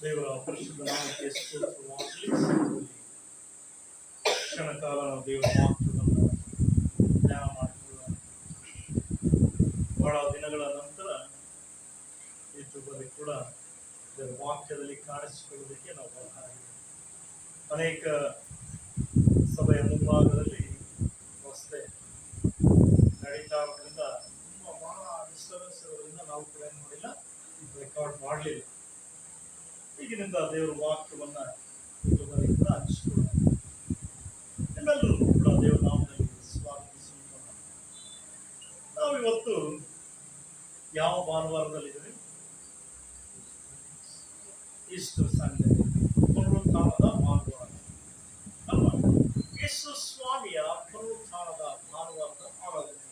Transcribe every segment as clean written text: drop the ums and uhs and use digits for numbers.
ದೇವರ ಪರಿಶುದ್ಧ ನಾಮಕ್ಕೆ ಸ್ತೋತ್ರವಾಗಲಿ. ಕ್ಷಣ ಕಾಲ ನಾವು ದೇವರ ವಾಕ್ಯವನ್ನು ಧ್ಯಾನ ಮಾಡಿಕೊಳ್ಳೋಣ. ಬಹಳ ದಿನಗಳ ನಂತರ ಯೂಟ್ಯೂಬಲ್ಲಿ ಕೂಡ ದೇವರ ವಾಕ್ಯದಲ್ಲಿ ಕಾಣಿಸಿಕೊಳ್ಳೋದಕ್ಕೆ ನಾವು ಬೇಕಾಗಿದೆ. ಅನೇಕ ಸಭೆಯ ಮುಂಭಾಗದಲ್ಲಿ ರಸ್ತೆ ನಡೀತಾ ಇರೋದ್ರಿಂದ ಬಹಳ ಡಿಸ್ಟರ್ಬೆನ್ಸ್ ಇರೋದ್ರಿಂದ ನಾವು ಕೂಡ ಏನು ಮಾಡಿಲ್ಲ, ರೆಕಾರ್ಡ್ ಮಾಡಲಿಲ್ಲ. ಈಗಿನಿಂದ ದೇವರ ವಾಕ್ಯವನ್ನ ಯೂಟ್ಯೂಬಲ್ಲಿ ಕೂಡ ಹಂಚಿಕೊಳ್ಳೋಣ. ಎಲ್ಲರೂ ಕೂಡ ದೇವರ ನಾಮದಲ್ಲಿ ಸ್ವಾಗತಿಸುತ್ತೇವೆ. ನಾವು ಇವತ್ತು ಯಾವ ಭಾನುವಾರದಲ್ಲಿದ್ದೀವಿ? ಈಸ್ಟರ್ ಸಂಡೇ, ಪುನರುತ್ಥಾನದ ಭಾನುವಾರ ಅಲ್ವಾ? ಯೇಸು ಸ್ವಾಮಿಯ ಪುನರುತ್ಥಾನದ ಭಾನುವಾರದ ಆರಾಧನೆ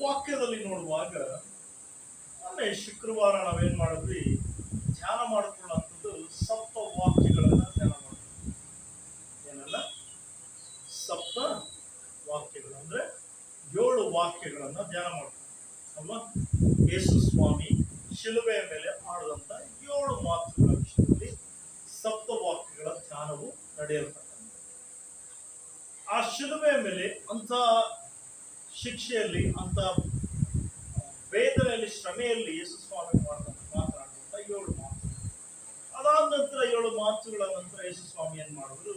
ವಾಕ್ಯದಲ್ಲಿ ನೋಡುವಾಗ ಮೊನ್ನೆ ಶುಕ್ರವಾರ ನಾವೇನ್ ಮಾಡಿದ್ವಿ, ಧ್ಯಾನ ಮಾಡಿಕೊಳ್ಳುವಂಥದ್ದು ಸಪ್ತ ವಾಕ್ಯಗಳನ್ನ ಧ್ಯಾನ ಮಾಡಿದ್ವಿ. ಏನೆಲ್ಲ? ಸಪ್ತ ವಾಕ್ಯಗಳು ಅಂದ್ರೆ 7 ವಾಕ್ಯಗಳನ್ನ ಧ್ಯಾನ ಮಾಡ್ತೀವಿ ಅಲ್ವಾ? ಯೇಸು ಸ್ವಾಮಿ ಶಿಲುಬೆಯ ಮೇಲೆ ಆಡುವಂತ 7 ಮಾತುಗಳ ವಿಷಯದಲ್ಲಿ ಸಪ್ತ ವಾಕ್ಯಗಳ ಧ್ಯಾನವು ನಡೆಯಲ್ಪಟ್ಟಂತೆ. ಆ ಶಿಲುಬೆಯ ಮೇಲೆ ಅಂತ ಶಿಕ್ಷೆಯಲ್ಲಿ, ಅಂತ ವೇದನೆಯಲ್ಲಿ, ಶ್ರಮೆಯಲ್ಲಿ ಯೇಸು ಸ್ವಾಮಿ ಮಾತನಾಡುವಂತ 7 ಮಾತು. ಅದಾದ ನಂತರ 7 ಮಾತುಗಳ ನಂತರ ಯೇಸು ಸ್ವಾಮಿ ಏನ್ ಮಾಡಿದ್ರು?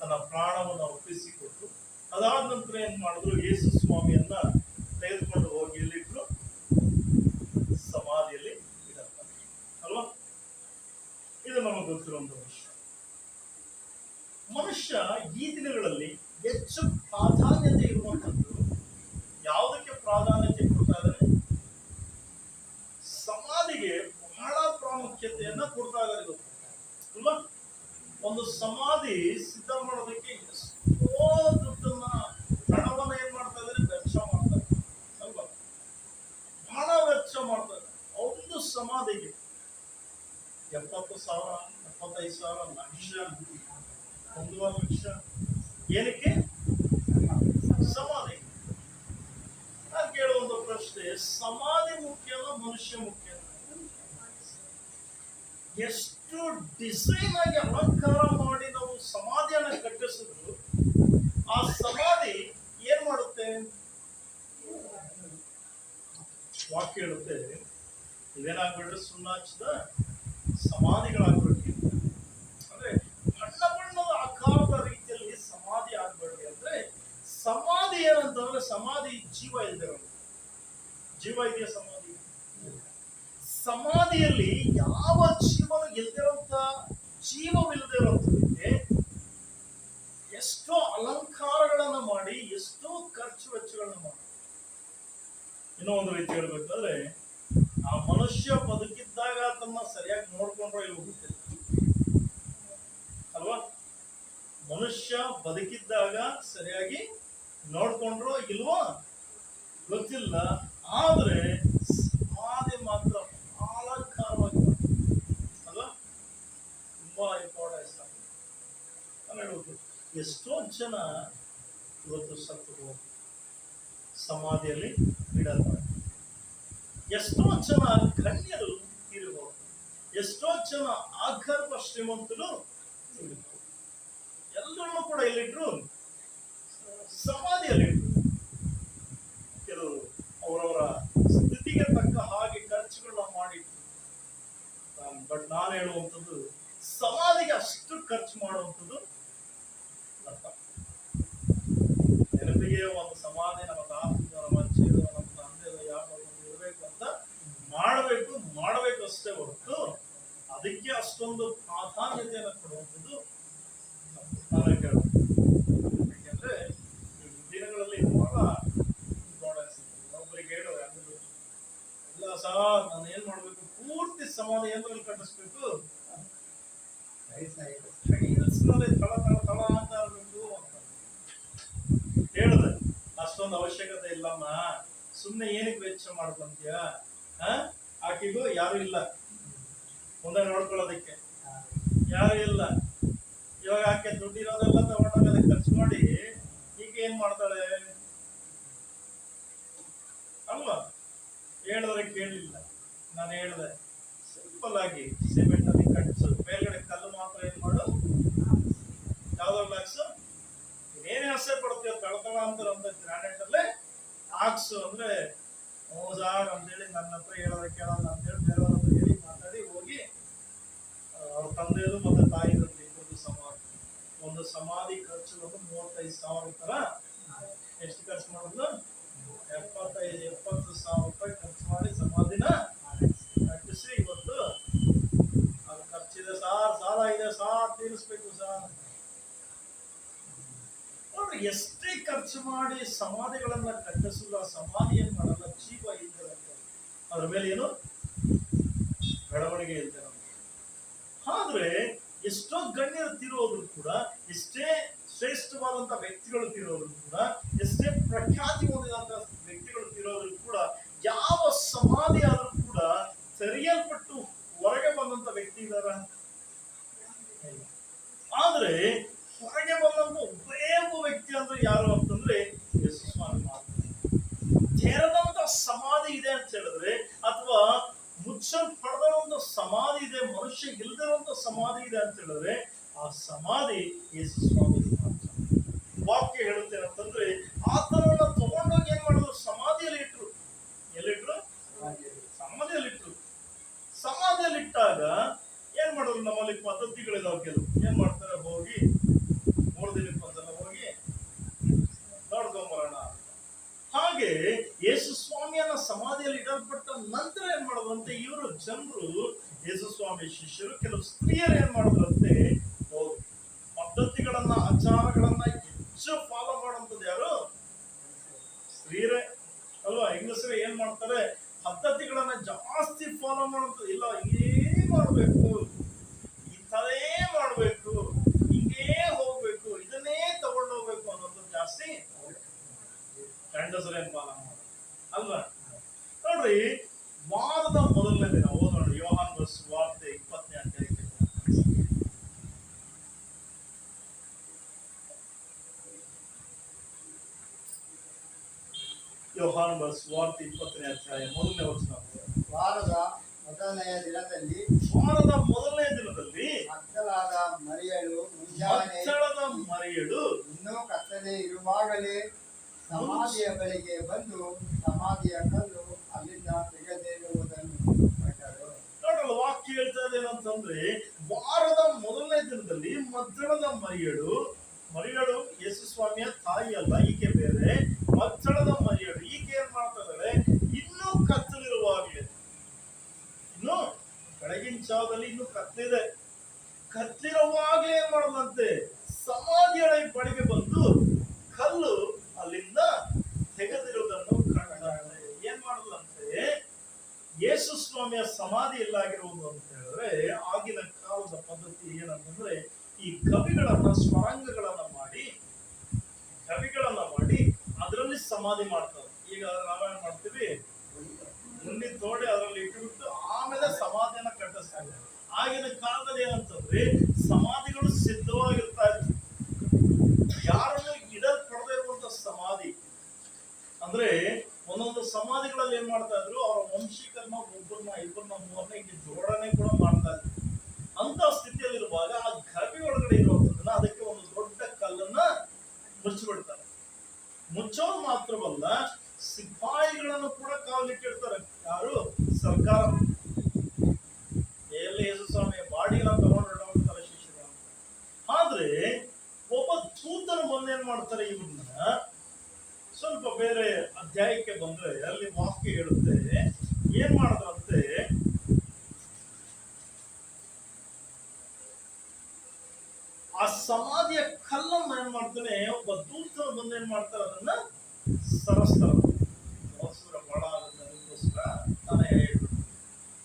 ತನ್ನ ಪ್ರಾಣವನ್ನು ಒಪ್ಪಿಸಿಕೊಟ್ರು. ಅದಾದ ನಂತರ ಏನ್ ಮಾಡಿದ್ರು? ಯೇಸು ಸ್ವಾಮಿಯನ್ನ ತೆಗೆದುಕೊಂಡು ಹೋಗಿ ಎಲ್ಲಿಟ್ರು? ಸಮಾಧಿಯಲ್ಲಿ ಇಡಲ್ಪಟ್ರು ಅಲ್ವಾ? ಇದು ನಮಗೆ ಗೊತ್ತಿರುವಂತ ವಿಷಯ. ಮನುಷ್ಯ ಈ ದಿನಗಳಲ್ಲಿ ಹೆಚ್ಚು ಪ್ರಾಧಾನ್ಯತೆ ಇರುವಂತದ್ದು ಯಾವುದಕ್ಕೆ ಪ್ರಾಧಾನ್ಯತೆ ಕೊಡ್ತಾ ಇದ್ದಾರೆ? ಸಮಾಧಿಗೆ ಬಹಳ ಪ್ರಾಮುಖ್ಯತೆಯನ್ನ ಕೊಡ್ತಾ ಇದ್ದಾರೆ ಅಲ್ವಾ? ಒಂದು ಸಮಾಧಿ ಸಿದ್ಧ ಮಾಡೋದಕ್ಕೆ ಎಷ್ಟೋ ದುಡ್ಡನ್ನ, ಹಣವನ್ನ ಏನ್ ಮಾಡ್ತಾ ಇದ್ದಾರೆ? ವೆಚ್ಚ ಮಾಡ್ತಾರೆ ಅಲ್ವಾ? ಬಹಳ ವೆಚ್ಚ ಮಾಡ್ತಾರೆ. ಒಂದು ಸಮಾಧಿಗೆ 70,000, 75,000, ಲಕ್ಷ, 1.5 ಲಕ್ಷ. ಏನಕ್ಕೆ? ಸಮಾಧಿ. ನಾನು ಕೇಳುವ ಪ್ರಶ್ನೆ, ಸಮಾಧಿ ಮುಖ್ಯನ ಮನುಷ್ಯ ಮುಖ್ಯ? ಎಷ್ಟು ಡಿಸೈನ್ ಆಗಿ ಅಲಂಕಾರ ಮಾಡಿ ನಾವು ಸಮಾಧಿಯನ್ನ ಕಟ್ಟಿಸಿದ್ರು, ಆ ಸಮಾಧಿ ಏನ್ ಮಾಡುತ್ತೆ? ವಾಕ್ಯ ಹೇಳುತ್ತೆ, ಇವೇನಾಗ್ಬಿಡ್ರೆ ಸುಣ್ಣ ಹಚ್ಚಿದ ಸಮಾಧಿಗಳಾಗ್ಬಿಡ್ರಿ. ಅಂದ್ರೆ ಬಣ್ಣ ಬಣ್ಣದ ಆಕಾರದ ರೀತಿಯಲ್ಲಿ ಸಮಾಧಿ ಆಗ್ಬೇಡ್ರಿ. ಅಂದ್ರೆ ಸಮಾಧಿ ಏನಂತಂದ್ರೆ, ಸಮಾಧಿ ಜೀವ ಇಲ್ದಿರೋ, ಜೀವ ಇದೆಯಾ ಸಮಾಧಿ? ಸಮಾಧಿಯಲ್ಲಿ ಯಾವ ಜೀವನ ಇಲ್ದಿರೋಂತ, ಜೀವವಿಲ್ಲದಿರೋಂಥದಕ್ಕೆ ಎಷ್ಟೋ ಅಲಂಕಾರಗಳನ್ನ ಮಾಡಿ, ಎಷ್ಟೋ ಖರ್ಚು ವೆಚ್ಚಗಳನ್ನ ಮಾಡಿ. ಇನ್ನೂ ಒಂದು ರೀತಿ ಹೇಳ್ಬೇಕಾದ್ರೆ, ಆ ಮನುಷ್ಯ ಬದುಕಿದ್ದಾಗ ತನ್ನ ಸರಿಯಾಗಿ ನೋಡ್ಕೊಂಡ್ರೋ ಇಲ್ವೋ ಗೊತ್ತಿಲ್ಲ ಅಲ್ವಾ? ಮನುಷ್ಯ ಬದುಕಿದ್ದಾಗ ಸರಿಯಾಗಿ ನೋಡ್ಕೊಂಡ್ರೋ ಇಲ್ವೋ ಗೊತ್ತಿಲ್ಲ. ಆದ್ರೆ ಸಮಾಧಿ ಮಾತ್ರ ಅಲಂಕಾರವಾಗಿ ಅಲ್ವಾ? ತುಂಬಾ ಇಂಪಾರ್ಟೆನ್ಸ್ ಆಗುತ್ತೆ. ಎಷ್ಟೋ ಜನ ಇವತ್ತು ಸತ್ತು ಸಮಾಧಿಯಲ್ಲಿ ಇಡಲ್ಪಡ, ಎಷ್ಟೋ ಜನ ಗಣ್ಯರು ತೀರಿ ಹೋಗ್ತಾರೆ, ಎಷ್ಟೋ ಜನ ಆಗರ್ಭ ಶ್ರೀಮಂತರು ಎಲ್ಲರನ್ನೂ ಕೂಡ ಎಲ್ಲಿಟ್ರು? ಸಮಾಧಿಯಲ್ಲಿಟ್ರು. ಕೆಲವರು ಅವರವರ ಸ್ಥಿತಿಗೆ ತಕ್ಕ ಹಾಗೆ ಖರ್ಚುಗಳನ್ನ ಮಾಡಿಟ್ರು. ಬಟ್ ನಾನು ಹೇಳುವಂಥದ್ದು, ಸಮಾಧಿಗೆ ಅಷ್ಟು ಖರ್ಚು ಮಾಡುವಂಥದ್ದು ನೆನಪಿಗೆ ಒಂದು ಸಮಾಧಿ ನಮ್ಮ ತಾತನ, ನಮ್ಮ ಅಜ್ಜಿಯ, ನಮ್ಮ ತಂದೆಯ ಯಾವ ಇರಬೇಕು ಅಂತ ಮಾಡಬೇಕು ಅಷ್ಟೇ ಹೊರತು ಅದಕ್ಕೆ ಅಷ್ಟೊಂದು ಪ್ರಾಧಾನ್ಯತೆಯನ್ನು ಕೊಡುವಂಥದ್ದು ನಾನು ಕೇಳೋದು. ಯಾಕೆಂದ್ರೆ ಈ ದಿನಗಳಲ್ಲಿ ಬಹಳ ಇಂಪಾರ್ಟೆನ್ಸ್ ಇದೆ. ಒಬ್ಬರಿಗೆ ಹೇಳೋ ಇಲ್ಲ ಸರ್, ನಾನು ಏನ್ ಮಾಡ್ಬೇಕು? ಪೂರ್ತಿ ಸಮಾಧಿ ಏನ್ರಲ್ಲಿ ಕಟ್ಟಿಸ್ಬೇಕು? ತಳ ತಳ ತಳ ಅಂತ ಇರಬೇಕು ಅಂತ ಹೇಳಿದೆ. ಅಷ್ಟೊಂದು ಅವಶ್ಯಕತೆ ಇಲ್ಲಮ್ಮ, ಸುಮ್ಮನೆ ಏನಕ್ಕೆ ವೆಚ್ಚ ಮಾಡ್ಕೊಂತೀಯ? ಆಕೆಗೂ ಯಾರು ಇಲ್ಲ ಮುಂದೆ ನೋಡ್ಕೊಳ್ಳೋದಕ್ಕೆ, ಯಾರು ಇಲ್ಲ. ಇವಾಗ ಆಕೆ ದುಡ್ಡಿರೋದೆಲ್ಲ ತಗೊಂಡಾಗ ಅದಕ್ಕೆ ಖರ್ಚು ಮಾಡಿ ಈಗ ಏನ್ ಮಾಡ್ತಾಳೆ ಅಲ್ವಾ? ಹೇಳಿದ್ರೆ ಕೇಳಿಲ್ಲ. ನಾನು ಹೇಳಿದೆ, ಸಿಂಪಲ್ ಆಗಿ ಸಿಮೆಂಟ್ ಕಟ್ಸು, ಮೇಲ್ಗಡೆ ಕಲ್ಲು ಮಾತ್ರ ಏನ್ ಮಾಡು, ಯಾವ್ದ್ರಲ್ಲಿ ಹಾಕ್ಸು, ಏನೇ ಆಸೆ ಪಡ್ತೀಯ ತಳತಳ ಅಂತ ಗ್ರಾನೈಟ್ ಅಲ್ಲೇ ಹಾಕ್ಸು ಅಂದ್ರೆ ಸಾರ್ ಅಂತೇಳಿ ನನ್ನ ಹತ್ರ ಹೇಳೋದ ಕೇಳೋಣ ಅಂತೇಳಿ ಬೇರೆಯವ್ರ ಹತ್ರ ಹೇಳಿ ಮಾತಾಡಿ ಹೋಗಿ ಅವ್ರ ತಂದೆಯದು ಮತ್ತೆ ತಾಯಿದಂತೆ ಒಂದು ಸಮಾಧಿ ಖರ್ಚು 35,000 ತರ. ಎಷ್ಟು ಖರ್ಚು ಮಾಡೋದು? 70,000 ರೂಪಾಯಿ ಖರ್ಚು ಮಾಡಿ ಸಮಾಧಿನ ಕಟ್ಟಿಸಿ ಇವತ್ತು ಅದು ಖರ್ಚಿದೆ ಸಾರ್, ಸಾಲ ಇದೆ ಸಾರ್, ತೀರಿಸ್ಬೇಕು ಸಾರ್. ನೋಡ್ರಿ, ಎಷ್ಟೇ ಖರ್ಚು ಮಾಡಿ ಸಮಾಧಿಗಳನ್ನ ಕಟ್ಟಿಸಲ್ಲ, ಸಮಾಧಿ ಏನ್ ಮಾಡಲ್ಲ, ಜೀವ ಇಲ್ದಿರ ಅದ್ರ ಮೇಲೆ ಏನು ಬೆಳವಣಿಗೆ ಇಲ್ದಿರ. ಆದ್ರೆ ಎಷ್ಟೋ ಗಣ್ಯರು ತೀರೋದ್ರು ಕೂಡ, ಎಷ್ಟೇ ಶ್ರೇಷ್ಠವಾದಂತ ವ್ಯಕ್ತಿಗಳು ತೀರೋದ್ರು ಕೂಡ, ಎಷ್ಟೇ ಪ್ರಖ್ಯಾತಿ ಹೊಂದಿದಂತ ವ್ಯಕ್ತಿಗಳು ತೀರೋದ್ರು ಕೂಡ, ಯಾವ ಸಮಾಧಿ ಆದ್ರೂ ಕೂಡ ತೆರೆಯಲ್ಪಟ್ಟು ಹೊರಗೆ ಬಂದಂತ ವ್ಯಕ್ತಿ ಇದಾರ? ಆದ್ರೆ ಹೊರಗೆ ಬಂದಂತ ಒಬ್ಬೇ ಒಬ್ಬ ವ್ಯಕ್ತಿ ಅಂದ್ರೆ ಯಾರು ಅಂತಂದ್ರೆ ಯೇಸು ಸ್ವಾಮಿ ಮಾತ್ರ. ತೆರೆದಂತ ಸಮಾಧಿ ಇದೆ ಅಂತ ಹೇಳಿದ್ರೆ, ಅಥವಾ ಮುಚ್ಚಲ್ಪಡದ ಒಂದು ಸಮಾಧಿ ಇದೆ, ಮನುಷ್ಯ ಇಲ್ದಿರುವಂತ ಸಮಾಧಿ ಇದೆ ಅಂತ ಹೇಳಿದ್ರೆ, ಆ ಸಮಾಧಿ ಯೇಸು ಸ್ವಾಮಿ ಮಾತ್ರ. ವಾಕ್ಯ ಹೇಳುತ್ತೆ ಅಂತಂದ್ರೆ, ಆತನನ್ನ ತಗೊಂಡೋಗಿ ಏನ್ ಮಾಡಿದ್ರು? ಸಮಾಧಿಯಲ್ಲಿ ಇಟ್ರು. ಎಲ್ಲಿಟ್ರು? ಸಮಾಧಿಯಲ್ಲಿಟ್ರು. ಸಮಾಧಿಯಲ್ಲಿಟ್ಟಾಗ ಏನ್ ಮಾಡಿದ್ರು? ನಮ್ಮಲ್ಲಿ ಪದ್ಧತಿಗಳಿದಾವ ಕೆಲವು. ಏನ್ ಮಾಡ್ತಾರೆ? ಹೋಗಿ 3 ದಿನಕ್ಕೊಂದ್ಸಲ ಹೋಗಿ ನೋಡ್ಕೊಂಬರೋಣ. ಹಾಗೆ ಯೇಸು ಸ್ವಾಮಿಯನ್ನ ಸಮಾಧಿಯಲ್ಲಿ ಇಡಲ್ಪಟ್ಟ ನಂತರ ಏನ್ ಮಾಡೋದಂತೆ, ಇವರು ಜನರು, ಯೇಸು ಸ್ವಾಮಿ ಶಿಷ್ಯರು, ಕೆಲವು ಸ್ತ್ರೀಯರು ಏನ್ ಮಾಡಿದ್ರಂತೆ, ಪದ್ಧತಿಗಳನ್ನ, ಆಚಾರಗಳನ್ನ ಹೆಚ್ಚು ಫಾಲೋ ಮಾಡುವಂಥದ್ದು ಯಾರು? ಸ್ತ್ರೀಯರೇ ಅಲ್ವಾ? ಹೆಂಗಸರೇ ಏನ್ ಮಾಡ್ತಾರೆ? ಪದ್ಧತಿಗಳನ್ನ ಜಾಸ್ತಿ ಫಾಲೋ ಮಾಡುವಂಥದ್ದು. ಇಲ್ಲ, ಹಿಂಗೇ ಮಾಡ್ಬೇಕು, ಇಂಥದೇ ಮಾಡ್ಬೇಕು, ಹಿಂಗೇ ಹೋಗ್ಬೇಕು, ಇದನ್ನೇ ತಗೊಂಡು ಹೋಗ್ಬೇಕು ಅನ್ನೋದು ಜಾಸ್ತಿ ಗಂಡಸರೇನ್ ಫಾಲೋ ಮಾಡೋದು ಅಲ್ವಾ? ನೋಡ್ರಿ, ವಾರದ ಮೊದಲನೇ ದಿನ ಓದೋಣ, ಯೋಹಾನ ಸುವಾರ್ತೆ 20ನೇ ಅಧ್ಯಾಯಕ್ಕೆ. ಯೋಹಾನ ಸುವಾರ್ತೆ 20ನೇ ಅಧ್ಯಾಯ 1ನೇ ವಚನ. ವಾರದ ಮೊದಲನೆಯ ದಿನದಲ್ಲಿ ಮಗ್ದಲದ ಮರಿಯಳು ಇನ್ನೂ ಕತ್ತಲೆ ಇರುವಾಗಲೇ ಸಮಾಧಿಯ ಬಳಿಗೆ ಬಂದು ಸಮಾಧಿಯ ಕಲ್ಲು ಅಲ್ಲಿಂದ ತೆಗೆದಿರುವುದನ್ನು ಕಂಡಳು. ನೋಡಲ್ಲ, ವಾಕ್ಯ ಹೇಳ್ತಾ ಇದೆ ಏನಂತಂದ್ರೆ, ವಾರದ ಮೊದಲನೇ ದಿನದಲ್ಲಿ ಮಗ್ದಲದ ಮರಿಯಳು ಯೇಸು ಸ್ವಾಮಿಯ ತಾಯಿ ಅಲ್ಲ, ಈಕೆ ಬೇರೆ. ಮಗ್ದಲದ ಮರಿಯಳು ಈಕೆ ಏನ್ ಮಾಡ್ತಾ ಇದ್ದಾಳೆ? ಇನ್ನೂ ಕತ್ತಲಿರುವಾಗಲೇ, ಇನ್ನು ಬೆಳಗಿನ ಜಾವದಲ್ಲಿ ಇನ್ನೂ ಕತ್ತಲಿದೆ, ಕತ್ತಲಿರುವಾಗಲೇ ಏನ್ ಮಾಡೋದಂತೆ, ಸಮಾಧಿಯ ಬಳಿಗೆ ಬಂದು ಕಲ್ಲು ಅಲ್ಲಿಂದ ತೆಗೆದಿರುವುದನ್ನು ಕಂಡಾಳೆ. ಏನ್ ಮಾಡುದಂತೆ, ಯೇಸು ಸ್ವಾಮಿಯ ಸಮಾಧಿ ಎಲ್ಲಾಗಿರುವುದು ಅಂತ ಹೇಳಿದ್ರೆ, ಆಗಿನ ಕಾಲದ ಪದ್ಧತಿ ಏನಂತಂದ್ರೆ, ಈ ಕವಿಗಳನ್ನ, ಸ್ವರಾಂಗಗಳನ್ನ ಮಾಡಿ ಅದರಲ್ಲಿ ಸಮಾಧಿ ಮಾಡ್ತಾರೆ. ಈಗ ನಾವೇನ್ ಮಾಡ್ತೀವಿ, ಹುಂಡಿ ತೋಡಿ ಅದರಲ್ಲಿ ಇಟ್ಟುಬಿಟ್ಟು ಆಮೇಲೆ ಸಮಾಧಿಯನ್ನ ಕಟ್ಟಿಸ್ತಾರೆ. ಆಗಿನ ಕಾಲದಲ್ಲಿ ಏನಂತಂದ್ರೆ, ಸಮಾಧಿಗಳು ಸಿದ್ಧವಾಗಿರ್ತಾ ಇತ್ತು. ಯಾರನ್ನು ಇಡಲ್ಪಡದೇ ಇರುವಂತ ಸಮಾಧಿ ಅಂದ್ರೆ, ಒಂದೊಂದು ಸಮಾಧಿಗಳಲ್ಲಿ ಏನ್ ಮಾಡ್ತಾ ಇದ್ರು, ಅವರ ವಂಶಿಕರನ್ನ ಒಬ್ಬರನ್ನ, ಇಬ್ಬರನ್ನ, ಮೂರನ್ನ ಹಿಂಗೆ ಜೋಡಣೆ ಕೂಡ ಮಾಡ್ತಾ ಇದ್ರು. ಅಂತ ಸ್ಥಿತಿಯಲ್ಲಿರುವಾಗ ಆ ಗರ್ಭಿ ಒಳಗಡೆ ಇರುವಂತದನ್ನ ಅದಕ್ಕೆ ಒಂದು ದೊಡ್ಡ ಕಲ್ಲನ್ನ ಮುಚ್ಚಿಬಿಡ್ತಾರೆ. ಮುಚ್ಚೋದು ಮಾತ್ರವಲ್ಲ, ಸಿಪಾಯಿಗಳನ್ನು ಕೂಡ ಕಾವಲಿಟ್ಟಿರ್ತಾರೆ. ಯಾರು? ಸರ್ಕಾರ. ಎಲ್ಲಿ ಯೇಸು ಸ್ವಾಮಿ ಬಾಡಿನ ತಗೊಂಡಿರ್ತಾರೆ ಶಿಷ್ಯರು. ಆದ್ರೆ ಒಬ್ಬ ದೂತನು ಬಂದೇನ್ ಮಾಡ್ತಾರೆ, ಇವ್ರನ್ನ ಸ್ವಲ್ಪ ಬೇರೆ ಅಧ್ಯಾಯಕ್ಕೆ ಬಂದ್ರೆ ಅಲ್ಲಿ ವಾಕ್ಯ ಹೇಳುತ್ತೆ, ಏನ್ ಮಾಡಿದ್ರಂತೆ, ಆ ಸಮಾಧಿಯ ಕಲ್ಲನ್ನ ಏನ್ ಮಾಡ್ತಾನೆ, ಒಬ್ಬ ದೂತನು ಬಂದು ಏನ್ ಮಾಡ್ತಾರೆ, ಅದನ್ನ ಸರಸ್ತಾರೆ. ಬಹಳ ಆಗುತ್ತೆ, ಅದಕ್ಕೋಸ್ಕರ ತಾನೇ ಹೇಳ್ಬಿಟ್ಟು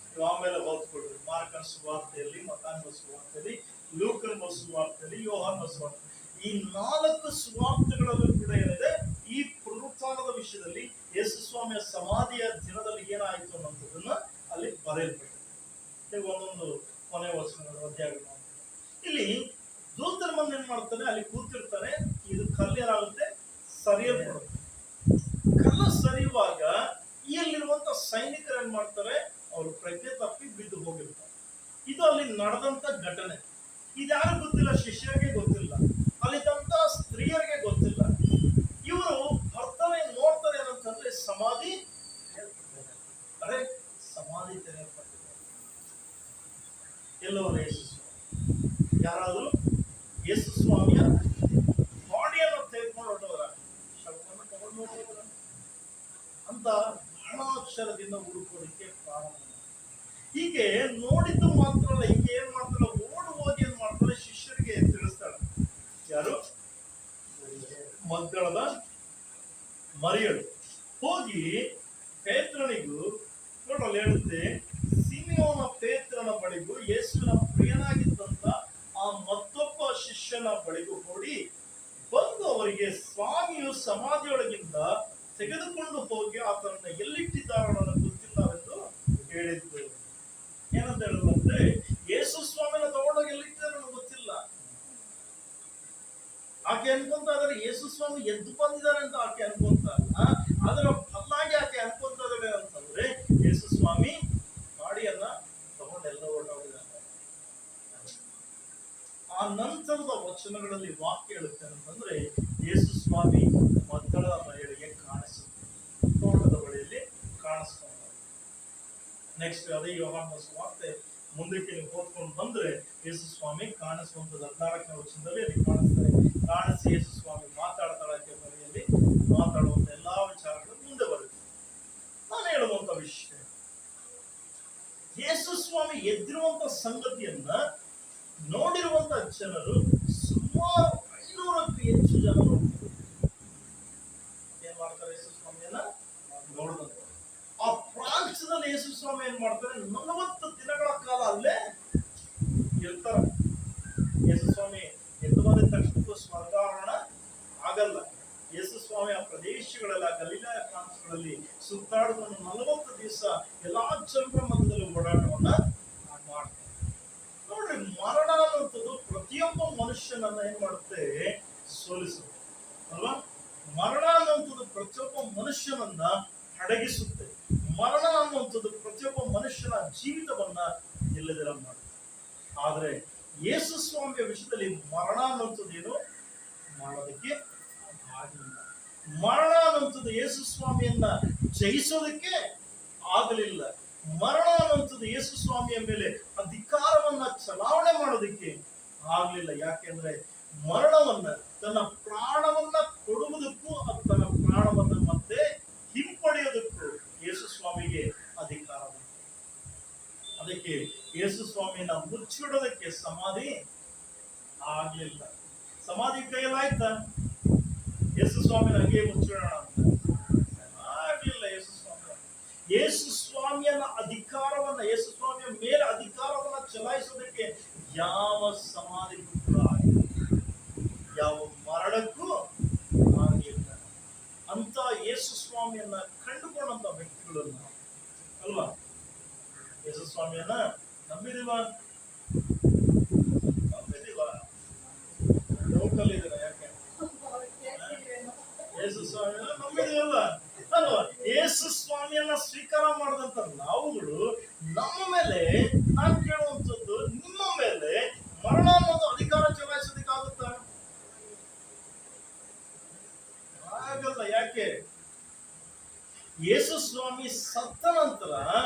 ನೀವು ಆಮೇಲೆ ಓದ್ಕೊಡ್ರಿ. ಮಾರ್ಕನ ಸುವಾರ್ತೆಯಲ್ಲಿ, ಮತ್ತಾಯನ ಸುವಾರ್ತೆಯಲ್ಲಿ, ಲೂಕನ ಸುವಾರ್ತೆಯಲ್ಲಿ, ಯೋಹಾನನ ಸುವಾರ್ತೆ, ಈ 4 ಸುವಾರ್ತೆಗಳಲ್ಲೂ ಕೂಡ ಏನಿದೆ, ಈ ಪುನರುತ್ಥಾನದ ವಿಷಯದಲ್ಲಿ ಯೇಸು ಸ್ವಾಮಿಯ ಸಮಾಧಿಯ ದಿನದಲ್ಲಿ ಏನಾಯಿತು ಅನ್ನೋದನ್ನ ಅಲ್ಲಿ ಬರೆಯಲ್ಪಟ್ಟಿದೆ. ಒಂದೊಂದು ಕೊನೆ ವಚನಗಳು, ಅಧ್ಯಾಯಗಳು. ಇಲ್ಲಿ ದೂತರ ಮಂದಿ ಏನ್ ಮಾಡ್ತಾನೆ, ಅಲ್ಲಿ ಕೂತಿರ್ತಾನೆ, ಇದು ಕಲ್ಲು ಏನಾಗುತ್ತೆ, ಸರಿಯಲ್ಪಡುತ್ತೆ. ಕಲ್ಲು ಸರಿಯುವಾಗ ಇಲ್ಲಿರುವಂತ ಸೈನಿಕರು ಏನ್ ಮಾಡ್ತಾರೆ, ಅವರು ಪ್ರಜ್ಞೆ ತಪ್ಪಿ ಬಿದ್ದು ಹೋಗಿರ್ತಾರೆ. ಇದು ಅಲ್ಲಿ ನಡೆದಂತ ಘಟನೆ. ಇದ್ಯಾರು ಗೊತ್ತಿಲ್ಲ, ಶಿಷ್ಯರಿಗೆ ಗೊತ್ತಿಲ್ಲ, ಅಲ್ಲಿದ್ದಂತ ಸ್ತ್ರೀಯರಿಗೆ ಗೊತ್ತಿಲ್ಲ. ಇವರು ಬರ್ತಾರೆ, ನೋಡ್ತಾರೆ ಏನಂತಂದ್ರೆ ಸಮಾಧಿ ಅರೆ ಸಮಾಧಿ ತೆರೆಯಲ್ಪಟ್ಟಿದೆ. ಎಲ್ಲವರು ಯೇಸು ಸ್ವಾಮಿ, ಯಾರಾದರೂ ಯೇಸು ಸ್ವಾಮಿಯ ಬಾಡಿಯನ್ನು ತೆಗೆದುಕೊಂಡು ಹೊರಟವರ, ಶವವನ್ನು ತಗೊಂಡು ಹೋಗೋರ ಅಂತ ಬಹಳ ಅಕ್ಷರದಿಂದ ಹುಡುಕೋದಕ್ಕೆ ಪ್ರಾರಂಭ. ಹೀಗೆ ನೋಡಿದ್ದು ಮಾತ್ರ ಅಲ್ಲ, ಹೀಗೆ ಏನ್ ಮಾಡ್ತಾಳೆ, ಓಡಿ ಹೋಗಿ ಏನ್ ಮಾಡ್ತಾಳೆ, ಶಿಷ್ಯರಿಗೆ ತಿಳಿಸ್ತಾಳೆ. ಯಾರು? ಮಗ್ದಳದ ಮರಿಯಳು ಹೋಗಿ ಪೇತ್ರನಿಗೂ ನೋಡಲು ಹೇಳುತ್ತೆ, ಸಿಮಿಯೋನ ಪೇತ್ರನ ಬಳಿಗೂ ಯೇಸುವಿನ ಪ್ರಿಯನಾಗಿದ್ದಂತ ಆ ಮತ್ತೊಬ್ಬ ಶಿಷ್ಯನ ಬಳಿಗೂ ಓಡಿ ಬಂದು ಅವರಿಗೆ, ಸ್ವಾಮಿಯು ಸಮಾಧಿಯೊಳಗಿಂದ ತೆಗೆದುಕೊಂಡು ಹೋಗಿ ಆತನನ್ನು ಎಲ್ಲಿಟ್ಟಿದ್ದಾರೋ ನನಗೆ ಗೊತ್ತಿಲ್ಲವೆಂದು ಹೇಳಿದ್ದು. ಏನಂತ ಹೇಳುದಂದ್ರೆ, ಯೇಸು ಸ್ವಾಮಿನ ತಗೊಂಡೋಗಿ ಎಲ್ಲಿಟ್ಟಿದ್ದಾರೆ ನನಗೆ ಗೊತ್ತಿಲ್ಲ. ಆಕೆ ಅನ್ಕೊಂತ ಇದಾರೆ ಯೇಸು ಸ್ವಾಮಿ ಎದ್ದು ಬಂದಿದ್ದಾರೆ ಅಂತ ಆಕೆ ಅನ್ಕೊಂತ, ಅದರ ಬದಲಾಗಿ ಆಕೆ ಅನ್ಕೊಂತ ಇದಾರೆ ಅಂತಂದ್ರೆ ಯೇಸು ಸ್ವಾಮಿ ಬಾಡಿಯನ್ನ ತಗೊಂಡೆಲ್ಲ ಹೊರಟೋಗಿದ್ದಾರೆ. ಆ ನಂತರದ ವಚನಗಳಲ್ಲಿ ವಾಕ್ಯ ಹೇಳುತ್ತೆ ಅಂತಂದ್ರೆ, ಯೇಸು ಸ್ವಾಮಿ ಮಗ್ದಲದ ಮರಿಯಳಿಗೆ ಕಾಣಿಸುತ್ತೆ, ತೋಟದ ಬಳಿಯಲ್ಲಿ ಕಾಣಿಸ್ಕೊಂಡ. ನೆಕ್ಸ್ಟ್ ಅದೇ ಯೋಹಾನನ ಸುವಾರ್ತೆ ಮುಂದಕ್ಕೆ ನೀವು ಓದ್ಕೊಂಡು ಬಂದ್ರೆ ಯೇಸು ಸ್ವಾಮಿ ಕಾಣಿಸುವಂತದ್ದು 14ನೇ ವಚನದಲ್ಲಿ ಅಲ್ಲಿ ಕಾಣಿಸ್ತಾರೆ. ಕಾಣಿಸಿ ಯೇಸು ಸ್ವಾಮಿ ಮಾತಾಡ್ತಾಳಕ್ಕೆ ಬರೆಯಲ್ಲಿ ಮಾತಾಡುವಂತ ಎಲ್ಲಾ ವಿಚಾರಗಳು ಮುಂದೆ ಬರುತ್ತೆ. ನಾನು ಹೇಳುವಂತ ವಿಷಯ, ಯೇಸು ಸ್ವಾಮಿ ಎದ್ದಿರುವಂತ ಸಂಗತಿಯನ್ನ ನೋಡಿರುವಂತ ಜನರು ಸುಮಾರು 500ಕ್ಕೂ ಹೆಚ್ಚು ಜನರು ಏನ್ ಮಾಡ್ತಾರೆ, ಯೇಸು ಸ್ವಾಮಿಯನ್ನ ನೋಡಿದಂತ ಆ ಪ್ರಾಂತ್ಯದಲ್ಲಿ ಯೇಸು ಸ್ವಾಮಿ ಏನ್ ಮಾಡ್ತಾರೆ, 40 ದಿನಗಳ ಕಾಲ ಅಲ್ಲೇ ಇರ್ತಾರೆ. ಯೇಸು ಸ್ವಾಮಿ ಎದ್ದು ಬಂದ ತಕ್ಷಣ ಸ್ವರ್ಗಾರೋಹಣ ಆಗಲ್ಲ. ಯೇಸು ಸ್ವಾಮಿ ಆ ಪ್ರದೇಶಗಳೆಲ್ಲ ಗಲಿಲಾಯ ಪ್ರಾಂತ್ಯಗಳಲ್ಲಿ ಸುತ್ತಾಡಿಕೊಂಡು 40 ದಿವಸ ಎಲ್ಲಾ ಜನರ ಮಧ್ಯದಲ್ಲಿ ಓಡಾಟವನ್ನ ಮಾಡ್ತಾರೆ. ನೋಡ್ರಿ, ಮರಣ ಅನ್ನುವಂಥದ್ದು ಪ್ರತಿಯೊಬ್ಬ ಮನುಷ್ಯನನ್ನ ಏನ್ ಮಾಡುತ್ತೆ, ಸೋಲಿಸುತ್ತೆ ಅಲ್ವಾ? ಮರಣ ಅನ್ನುವಂಥದ್ದು ಪ್ರತಿಯೊಬ್ಬ ಮನುಷ್ಯನನ್ನ ಅಡಗಿಸುತ್ತೆ. ಮರಣ ಅನ್ನುವಂಥದ್ದು ಪ್ರತಿಯೊಬ್ಬ ಮನುಷ್ಯನ ಜೀವಿತವನ್ನ ಇಲ್ಲದಿರ ಮಾಡುತ್ತೆ. ಆದ್ರೆ ಯೇಸು ಸ್ವಾಮಿಯ ವಿಷಯದಲ್ಲಿ ಮರಣ ಅನ್ನುವಂಥದ್ದು ಏನು ಮಾಡೋದಕ್ಕೆ ಆಗಲಿಲ್ಲ. ಮರಣ ಅನ್ನುವಂಥದ್ದು ಯೇಸು ಸ್ವಾಮಿಯನ್ನ ಜಯಿಸೋದಕ್ಕೆ ಆಗಲಿಲ್ಲ. ಮರಣ ಅನ್ನುವಂಥದ್ದು ಯೇಸು ಸ್ವಾಮಿಯ ಮೇಲೆ ಅಧಿಕಾರವನ್ನ ಚಲಾವಣೆ ಮಾಡೋದಕ್ಕೆ ಆಗ್ಲಿಲ್ಲ. ಯಾಕೆಂದ್ರೆ ಮರಣವನ್ನ, ತನ್ನ ಪ್ರಾಣವನ್ನ ಕೊಡುವುದಕ್ಕೂ ತನ್ನ ಪ್ರಾಣವನ್ನ ಮತ್ತೆ ಹಿಂಪಡೆಯೋದಕ್ಕೂ ಯೇಸು ಸ್ವಾಮಿಗೆ ಅಧಿಕಾರ. ಅದಕ್ಕೆ ಯೇಸು ಸ್ವಾಮಿಯನ್ನ ಮುಚ್ಚಿಡೋದಕ್ಕೆ ಸಮಾಧಿ ಆಗ್ಲಿಲ್ಲ. ಸಮಾಧಿ ಕೈಯಲ್ಲಾಯ್ತಾ ಯೇಸು ಸ್ವಾಮಿನ ಹಾಗೆ ಮುಚ್ಚಿಡೋಣ ಅಂತ? ಆಗ್ಲಿಲ್ಲ. ಯೇಸು ಸ್ವಾಮಿಯನ್ನ ಅಧಿಕಾರವನ್ನ, ಯೇಸು ಸ್ವಾಮಿಯ ಮೇಲೆ ಅಧಿಕಾರವನ್ನ ಚಲಾಯಿಸೋದಕ್ಕೆ ಯಾವ ಸಮಾಧಿಗೂ ಕೂಡ ಆಗಿಲ್ಲ, ಯಾವ ಮರಣಕ್ಕೂ ಆಗಿಲ್ಲ. ಅಂತ ಯೇಸು ಸ್ವಾಮಿಯನ್ನ ಕಂಡುಕೊಂಡಂತ ವ್ಯಕ್ತಿಗಳನ್ನ ಅಲ್ವಾ? ಯೇಸು ಸ್ವಾಮಿಯನ್ನ ನಂಬಿದೀವ ಲೋಕಲ್ಲಿದ್ದೀರ? ಯಾಕೆ ಯೇಸು ಸ್ವಾಮಿಯನ್ನ ನಂಬಿದೀವಲ್ಲ ಅಲ್ವಾ? ಯೇಸು ಸ್ವಾಮಿಯನ್ನ ಸ್ವೀಕಾರ ಮಾಡಿದಂತ ನಾವುಗಳು ನಮ್ಮ ಮೇಲೆ, ನಾನು ಕೇಳುವಂಥದ್ದು, ನಿಮ್ಮ ಮೇಲೆ ಮರಣ ಅನ್ನೋದು ಅಧಿಕಾರ ಚಲಾಯಿಸೋದಕ್ಕಾಗುತ್ತ? ಆಗಲ್ಲ. ಯಾಕೆ? ಯೇಸು ಸ್ವಾಮಿ ಸತ್ತ ನಂತರ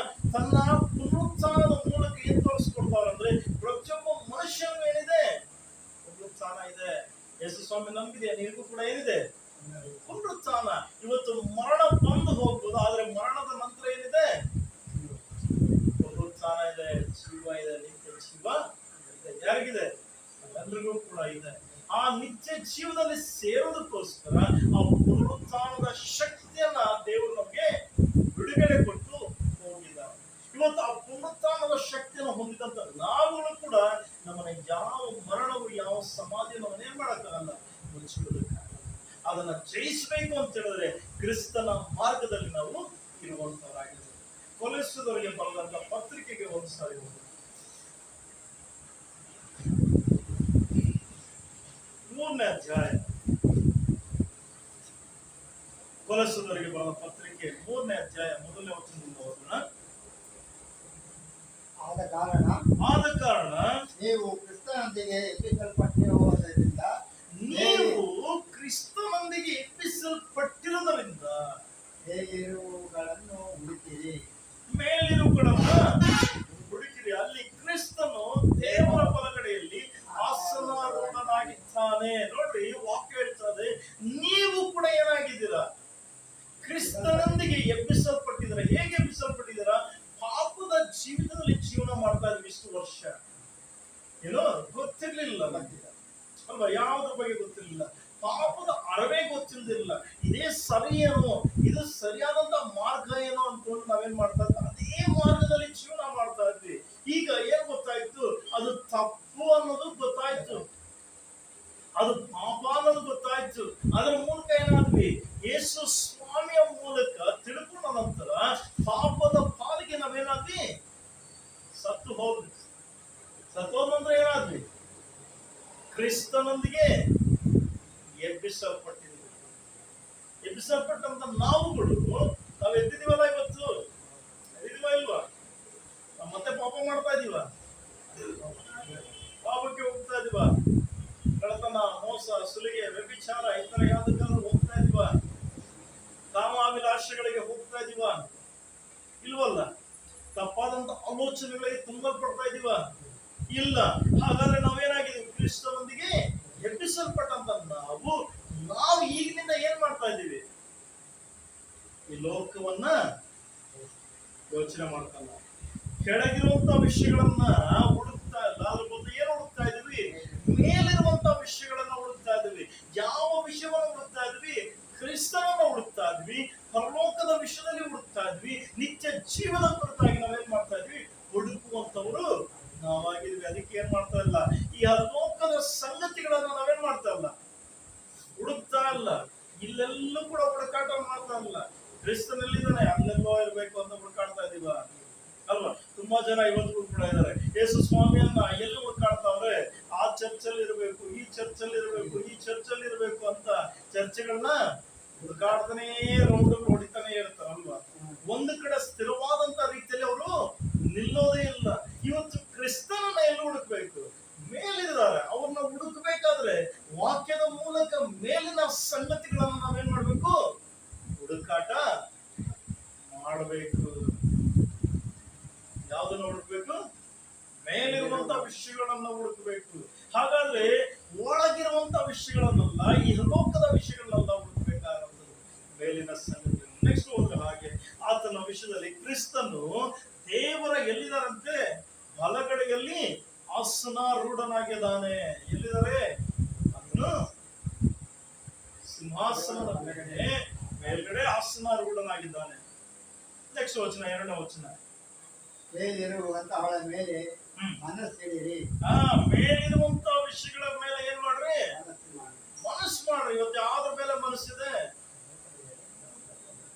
ತನ್ನ ಪುನರುತ್ಥಾನದ ಮೂಲಕ ಏನ್ ತೋರಿಸ್ಕೊಡ್ತಾರಂದ್ರೆ, ಪ್ರತಿಯೊಬ್ಬ ಮನುಷ್ಯನಿಗೂ ಏನಿದೆ, ಪುನರುತ್ಥಾನ ಇದೆ. ಯೇಸು ಸ್ವಾಮಿ ನಂಬಿದೆಯಾ? ನಿನಗೂ ಕೂಡ ಏನಿದೆ, ಪುನರುತ್ಥಾನ. ಇವತ್ತು ಮರಣ ಬಂದು ಹೋಗ್ಬೋದು, ಆದ್ರೆ ಮರಣದ ನಂತರ ಏನಿದೆ, ಪುನರುತ್ಥಾನ ಇದೆ, ಜೀವ ಇದೆ, ನಿತ್ಯ ಜೀವ ಇದೆ. ಯಾರಿಗಿದೆ? ಎಲ್ಲರಿಗೂ ಕೂಡ ಇದೆ. ಆ ನಿತ್ಯ ಜೀವದಲ್ಲಿ ಸೇರೋದಕ್ಕೋಸ್ಕರ ಆ ಪುನರುತ್ಥಾನದ ಶಕ್ತಿಯನ್ನ ದೇವರು ನಮಗೆ ಬಿಡುಗಡೆ ಕೊಟ್ಟು ಹೋಗಿದ್ದಾರೆ. ಇವತ್ತು ಆ ಪುನರುತ್ಥಾನದ ಶಕ್ತಿಯನ್ನು ಹೊಂದಿದಂತ ನಾವುಗಳು ಕೂಡ ನಮ್ಮನ್ನ ಯಾವ ಮರಣವು, ಯಾವ ಸಮಾಧಿ ನಮ್ಮನ್ನ ಏನ್ ಮಾಡಕ್ಕಾಗಲ್ಲ, ಮುಚ್ಚಿಡೋದಕ್ಕಾಗಲ್ಲ. ಅದನ್ನ ಜಯಿಸಬೇಕು ಅಂತ ಹೇಳಿದ್ರೆ ಕ್ರಿಸ್ತನ ಮಾರ್ಗದಲ್ಲಿ ನಾವು ಇರುವಂತವರಾಗಿದ್ದೇವೆ. ಕೊಲೆಸದವರಿಗೆ ಬರೆದಂತ ಪತ್ರಿಕೆಗೆ ಒಂದ್ಸಾರಿ ಹೋಗಿ 3ನೇ ಅಧ್ಯಾಯ, ಕೊಲೆಸದವರಿಗೆ ಬರೆದ ಪತ್ರಿಕೆ 3ನೇ ಅಧ್ಯಾಯ 1ನೇ ವಚನದಿಂದ ಓದೋಣ. ಆದ ಕಾರಣ ನೀವು ಕ್ರಿಸ್ತನೊಂದಿಗೆ ಎಬ್ಬಿಸಲ್ಪಟ್ಟಿರುವುದರಿಂದ ನೀವು ಕ್ರಿಸ್ತನೊಂದಿಗೆ ಎಬ್ಬಿಸಲ್ಪಟ್ಟಿರುವುದರಿಂದ ಮೇಲಿರುವುಗಳನ್ನು ಹುಡುಕಿರಿ. ಮೇಲಿರುವುಗಳನ್ನ ಹುಡುಕಿರಿ. ಅಲ್ಲಿ ಕ್ರಿಸ್ತನು ದೇವರ ಬಲಗಡೆಯಲ್ಲಿ ಆಸನಾರೂಢನಾಗಿದ್ದಾನೆ. ನೋಡ್ರಿ, ವಾಕ್ಯ ಹೇಳ್ತದೆ, ನೀವು ಕೂಡ ಏನಾಗಿದ್ದೀರಾ? ಕ್ರಿಸ್ತನೊಂದಿಗೆ ಎಬ್ಬಿಸಲ್ಪಟ್ಟಿದ್ದೀರಾ. ಹೇಗೆ ಎಬ್ಬಿಸಲ್ಪಟ್ಟಿದ್ದೀರಾ? ಪಾಪದ ಜೀವಿತದಲ್ಲಿ ಜೀವನ ಮಾಡ್ತಾ ಇದ್ವಿ ಇಷ್ಟು ವರ್ಷ. ಏನೋ ಗೊತ್ತಿರ್ಲಿಲ್ಲ ನಮಗೆ ಅಲ್ವಾ? ಯಾವುದ್ರ ಬಗ್ಗೆ ಗೊತ್ತಿರ್ಲಿಲ್ಲ. ಪಾಪದ ಅರವೇ ಗೊತ್ತಿಲ್ಲದಿಲ್ಲ. ಇದೇ ಸರಿ ಏನೋ, ಇದು ಸರಿಯಾದಂತ ಮಾರ್ಗ ಏನೋ ಅನ್ಕೊಂಡು ನಾವೇನ್ ಮಾಡ್ತಾ ಇದ್ವಿ, ಅದೇ ಮಾರ್ಗದಲ್ಲಿ ಜೀವನ ಮಾಡ್ತಾ ಇದ್ವಿ. ಈಗ ಏನ್ ಗೊತ್ತಾಯ್ತು? ಅದು ತಪ್ಪು ಅನ್ನೋದು ಗೊತ್ತಾಯ್ತು, ಅದು ಪಾಪ ಅನ್ನೋದು ಗೊತ್ತಾಯ್ತು. ಅದರ ಮೂಲಕ ಏನಾದ್ವಿ? ಯೇಸು ಸ್ವಾಮಿಯ ಮೂಲಕ ತಿಳ್ಕೊಂಡ ನಂತರ ಪಾಪದ ಪಾಲಿಗೆ ನಾವೇನಾದ್ವಿ? ಸತ್ತು ಹೋದ್ವಿ. ಸತ್ತೋದಂದ್ರೆ ಏನಾದ್ವಿ? ಕ್ರಿಸ್ತನೊಂದಿಗೆ ಎಬ್ಬಿಸಲ್ಪಟ್ಟಿದ್ವಿ. ಎಬ್ಬಿಸಲ್ಪಟ್ಟಂತ ನಾವುಗಳು ನಾವು ಎದ್ದಿದೀವಲ್ಲ ಇವತ್ತು? ಎದ್ದಿದೀವ ಇಲ್ವಾ? ನಾವು ಮತ್ತೆ ಪಾಪ ಮಾಡ್ತಾ ಇದೀವ? ಪಾಪಕ್ಕೆ ಹೋಗ್ತಾ ಇದೀವ? ಕಳ್ಳತನ, ಮೋಸ, ಸುಲಿಗೆ, ವ್ಯಭಿಚಾರ, ಇತರ ಯಾವ್ದಕ್ಕಾದ್ರೂ ಹೋಗ್ತಾ ಇದೀವ? ಕಾಮಾಭಿಲಾಷೆಗಳಿಗೆ ಹೋಗ್ತಾ ಇದೀವ? ಇಲ್ವಲ್ಲ? ತಪ್ಪಾದಂತ ಆಲೋಚನೆಗಳಿಗೆ ತುಂಬಲ್ಪಡ್ತಾ ಇದೀವ? ಇಲ್ಲ. ಹಾಗಾದ್ರೆ ನಾವೇನಾಗಿದ್ದೀವಿ? ಕ್ರಿಸ್ತನೊಂದಿಗೆ ಎಬ್ಬಿಸಲ್ಪಟ್ಟಂತ ನಾವು ಈಗಿನಿಂದ ಏನ್ ಮಾಡ್ತಾ ಇದ್ದೀವಿ? ಈ ಲೋಕವನ್ನ ಯೋಚನೆ ಮಾಡ್ತಲ್ಲ, ಕೆಳಗಿರುವಂತ ವಿಷಯಗಳನ್ನ ಹುಡುಕ್ತಾ ಇಲ್ಲ. ಅದ್ರ ಬದಲು ಏನ್ ಹುಡುಕ್ತಾ ಇದೀವಿ? ಮೇಲಿರುವಂತ ವಿಷಯಗಳನ್ನ ಹುಡುಕ್ತಾ ಇದೀವಿ. ಯಾವ ವಿಷಯವನ್ನ ಹುಡುಕ್ತಾ ಇದ್ವಿ? ಕ್ರಿಸ್ತನನ್ನ ಹುಡುಕ್ತಾ ಇದ್ವಿ. ಪರಲೋಕದ ವಿಷಯದಲ್ಲಿ ಹುಡುಕ್ತಾ ಇದ್ವಿ. ನಿತ್ಯ ಜೀವನ ಕುರಿತಾಗಿ ನಾವೇನ್ ಮಾಡ್ತಾ ಇದ್ವಿ? ಹುಡುಕುವಂತವರು ನಾವಾಗಿದ್ವಿ. ಅದಕ್ಕೆ ಏನ್ ಮಾಡ್ತಾ ಇಲ್ಲ? ಈ ಲೋಕದ ಸಂಗತಿಗಳನ್ನ ನಾವೇನ್ ಮಾಡ್ತಾ ಇಲ್ಲ? ಹುಡುಕ್ತಾ ಇಲ್ಲ. ಇಲ್ಲೆಲ್ಲೂ ಕೂಡ ಹುಡುಕಾಟ ಮಾಡ್ತಾ ಇಲ್ಲ. ಕ್ರಿಸ್ತನಲ್ಲಿದ್ದಾನೆ, ಅಲ್ಲೆಲ್ಲೋ ಇರ್ಬೇಕು ಅಂತ ಹುಡುಕಾಡ್ತಾ ಇದೀವ ಅಲ್ವಾ? ತುಂಬಾ ಜನ ಇವತ್ತು ಕೂಡ ಇದ್ದಾರೆ. ಯೇಸು ಸ್ವಾಮಿಯನ್ನ ಎಲ್ಲಿ ಹುಡುಕಾಡ್ತಾವ್ರೆ? ಆ ಚರ್ಚಲ್ಲಿ ಇರಬೇಕು, ಈ ಚರ್ಚಲ್ಲಿ ಇರಬೇಕು, ಈ ಚರ್ಚಲ್ಲಿ ಇರಬೇಕು ಅಂತ ಚರ್ಚೆಗಳನ್ನ ಹುಡುಕಾಡ್ತಾನೇ ರೌಂಡ್ ಹೊಡಿತಾನೆ ಇರ್ತಾರಲ್ವಾ? ಒಂದು ಕಡೆ ಸ್ಥಿರವಾದಂತ ರೀತಿಯಲ್ಲಿ ಅವರು ನಿಲ್ಲೋದೇ ಇಲ್ಲ. ಇವತ್ತು ಕ್ರಿಸ್ತನನ್ನ ಎಲ್ಲಿ ಹುಡುಕ್ಬೇಕು? ಮೇಲಿದ್ದಾರೆ. ಅವ್ರನ್ನ ಹುಡುಕ್ಬೇಕಾದ್ರೆ ವಾಕ್ಯದ ಮೂಲಕ ಮೇಲಿನ ಸಂಗತಿಗಳನ್ನ ನಾವೇನ್ ಮಾಡ್ಬೇಕು? ಹುಡುಕಾಟ ಮಾಡಬೇಕು. ಯಾವ್ದನ್ನ ಹುಡುಕ್ಬೇಕು? ಮೇಲಿರುವಂತ ವಿಷಯಗಳನ್ನ ಹುಡುಕ್ಬೇಕು. ಹಾಗಾದ್ರೆ ಒಳಗಿರುವಂತ ವಿಷಯಗಳನ್ನಲ್ಲ, ಈ ಲೋಕದ ವಿಷಯಗಳನ್ನೆಲ್ಲ ಹುಡುಕ್ಬೇಕಾದಂಥದ್ದು ಮೇಲಿನ ಸಂಗತಿ. ನೆಕ್ಸ್ಟ್ ಹೋದ್ರೆ ಹಾಗೆ ಆತನ ವಿಷಯದಲ್ಲಿ ಕ್ರಿಸ್ತನು ದೇವರ ಎಲ್ಲಿದಾರಂತೆ? ಬಲಗಡೆಯಲ್ಲಿ ಆಸನಾರೂಢನಾಗಿದ್ದಾನೆ. ಎಲ್ಲಿದ್ದಾರೆ? ಅವನು ಸಿಂಹಾಸನದ ಮೇಲ್ಗಡೆ ಆಸನಾರೂಢನಾಗಿದ್ದಾನೆ. ನೆಕ್ಸ್ಟ್ ವಚನ, 2ನೇ ವಚನ. ಮೇಲಿರುವಂತ ಅವಳ ಮೇಲೆ ಮನಸ್ಸಿಡಿರಿ. ಮೇಲಿರುವಂತ ವಿಷಯಗಳ ಮೇಲೆ ಏನ್ ಮಾಡ್ರಿ? ಮನಸ್ಸು ಮಾಡ್ರಿ. ಇವತ್ತು ಯಾವ್ದ್ರ ಮೇಲೆ ಮನಸ್ಸಿದೆ?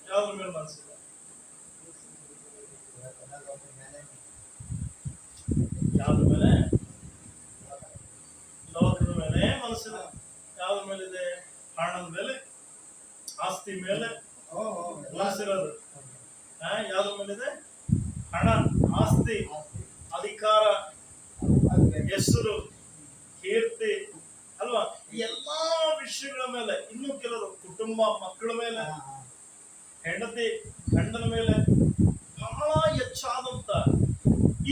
ಯಾವ್ದ್ರ ಮೇಲೆ ಮನಸ್ಸಿದೆ? ಯಾವ್ದ್ರ ಮೇಲೆ? ಲೋಕದ ಮೇಲೆ ಮನಸ್ಸಿದೆ. ಯಾವ್ದ್ರ ಮೇಲಿದೆ? ಹಣದ ಮೇಲೆ, ಆಸ್ತಿ ಮೇಲೆ ಮನಸ್ಸಿರೋದು. ಯಾವ್ದ್ರ ಮೇಲಿದೆ? ಹಣ, ಆಸ್ತಿ, ಅಧಿಕಾರ, ಹೆಸರು, ಕೀರ್ತಿ ಅಲ್ವಾ? ಈ ಎಲ್ಲಾ ವಿಷಯಗಳ ಮೇಲೆ. ಇನ್ನು ಕೆಲವರು ಕುಟುಂಬ, ಮಕ್ಕಳ ಮೇಲೆ, ಹೆಂಡತಿ, ಗಂಡನ ಮೇಲೆ ಬಹಳ ಹೆಚ್ಚಾದಂತ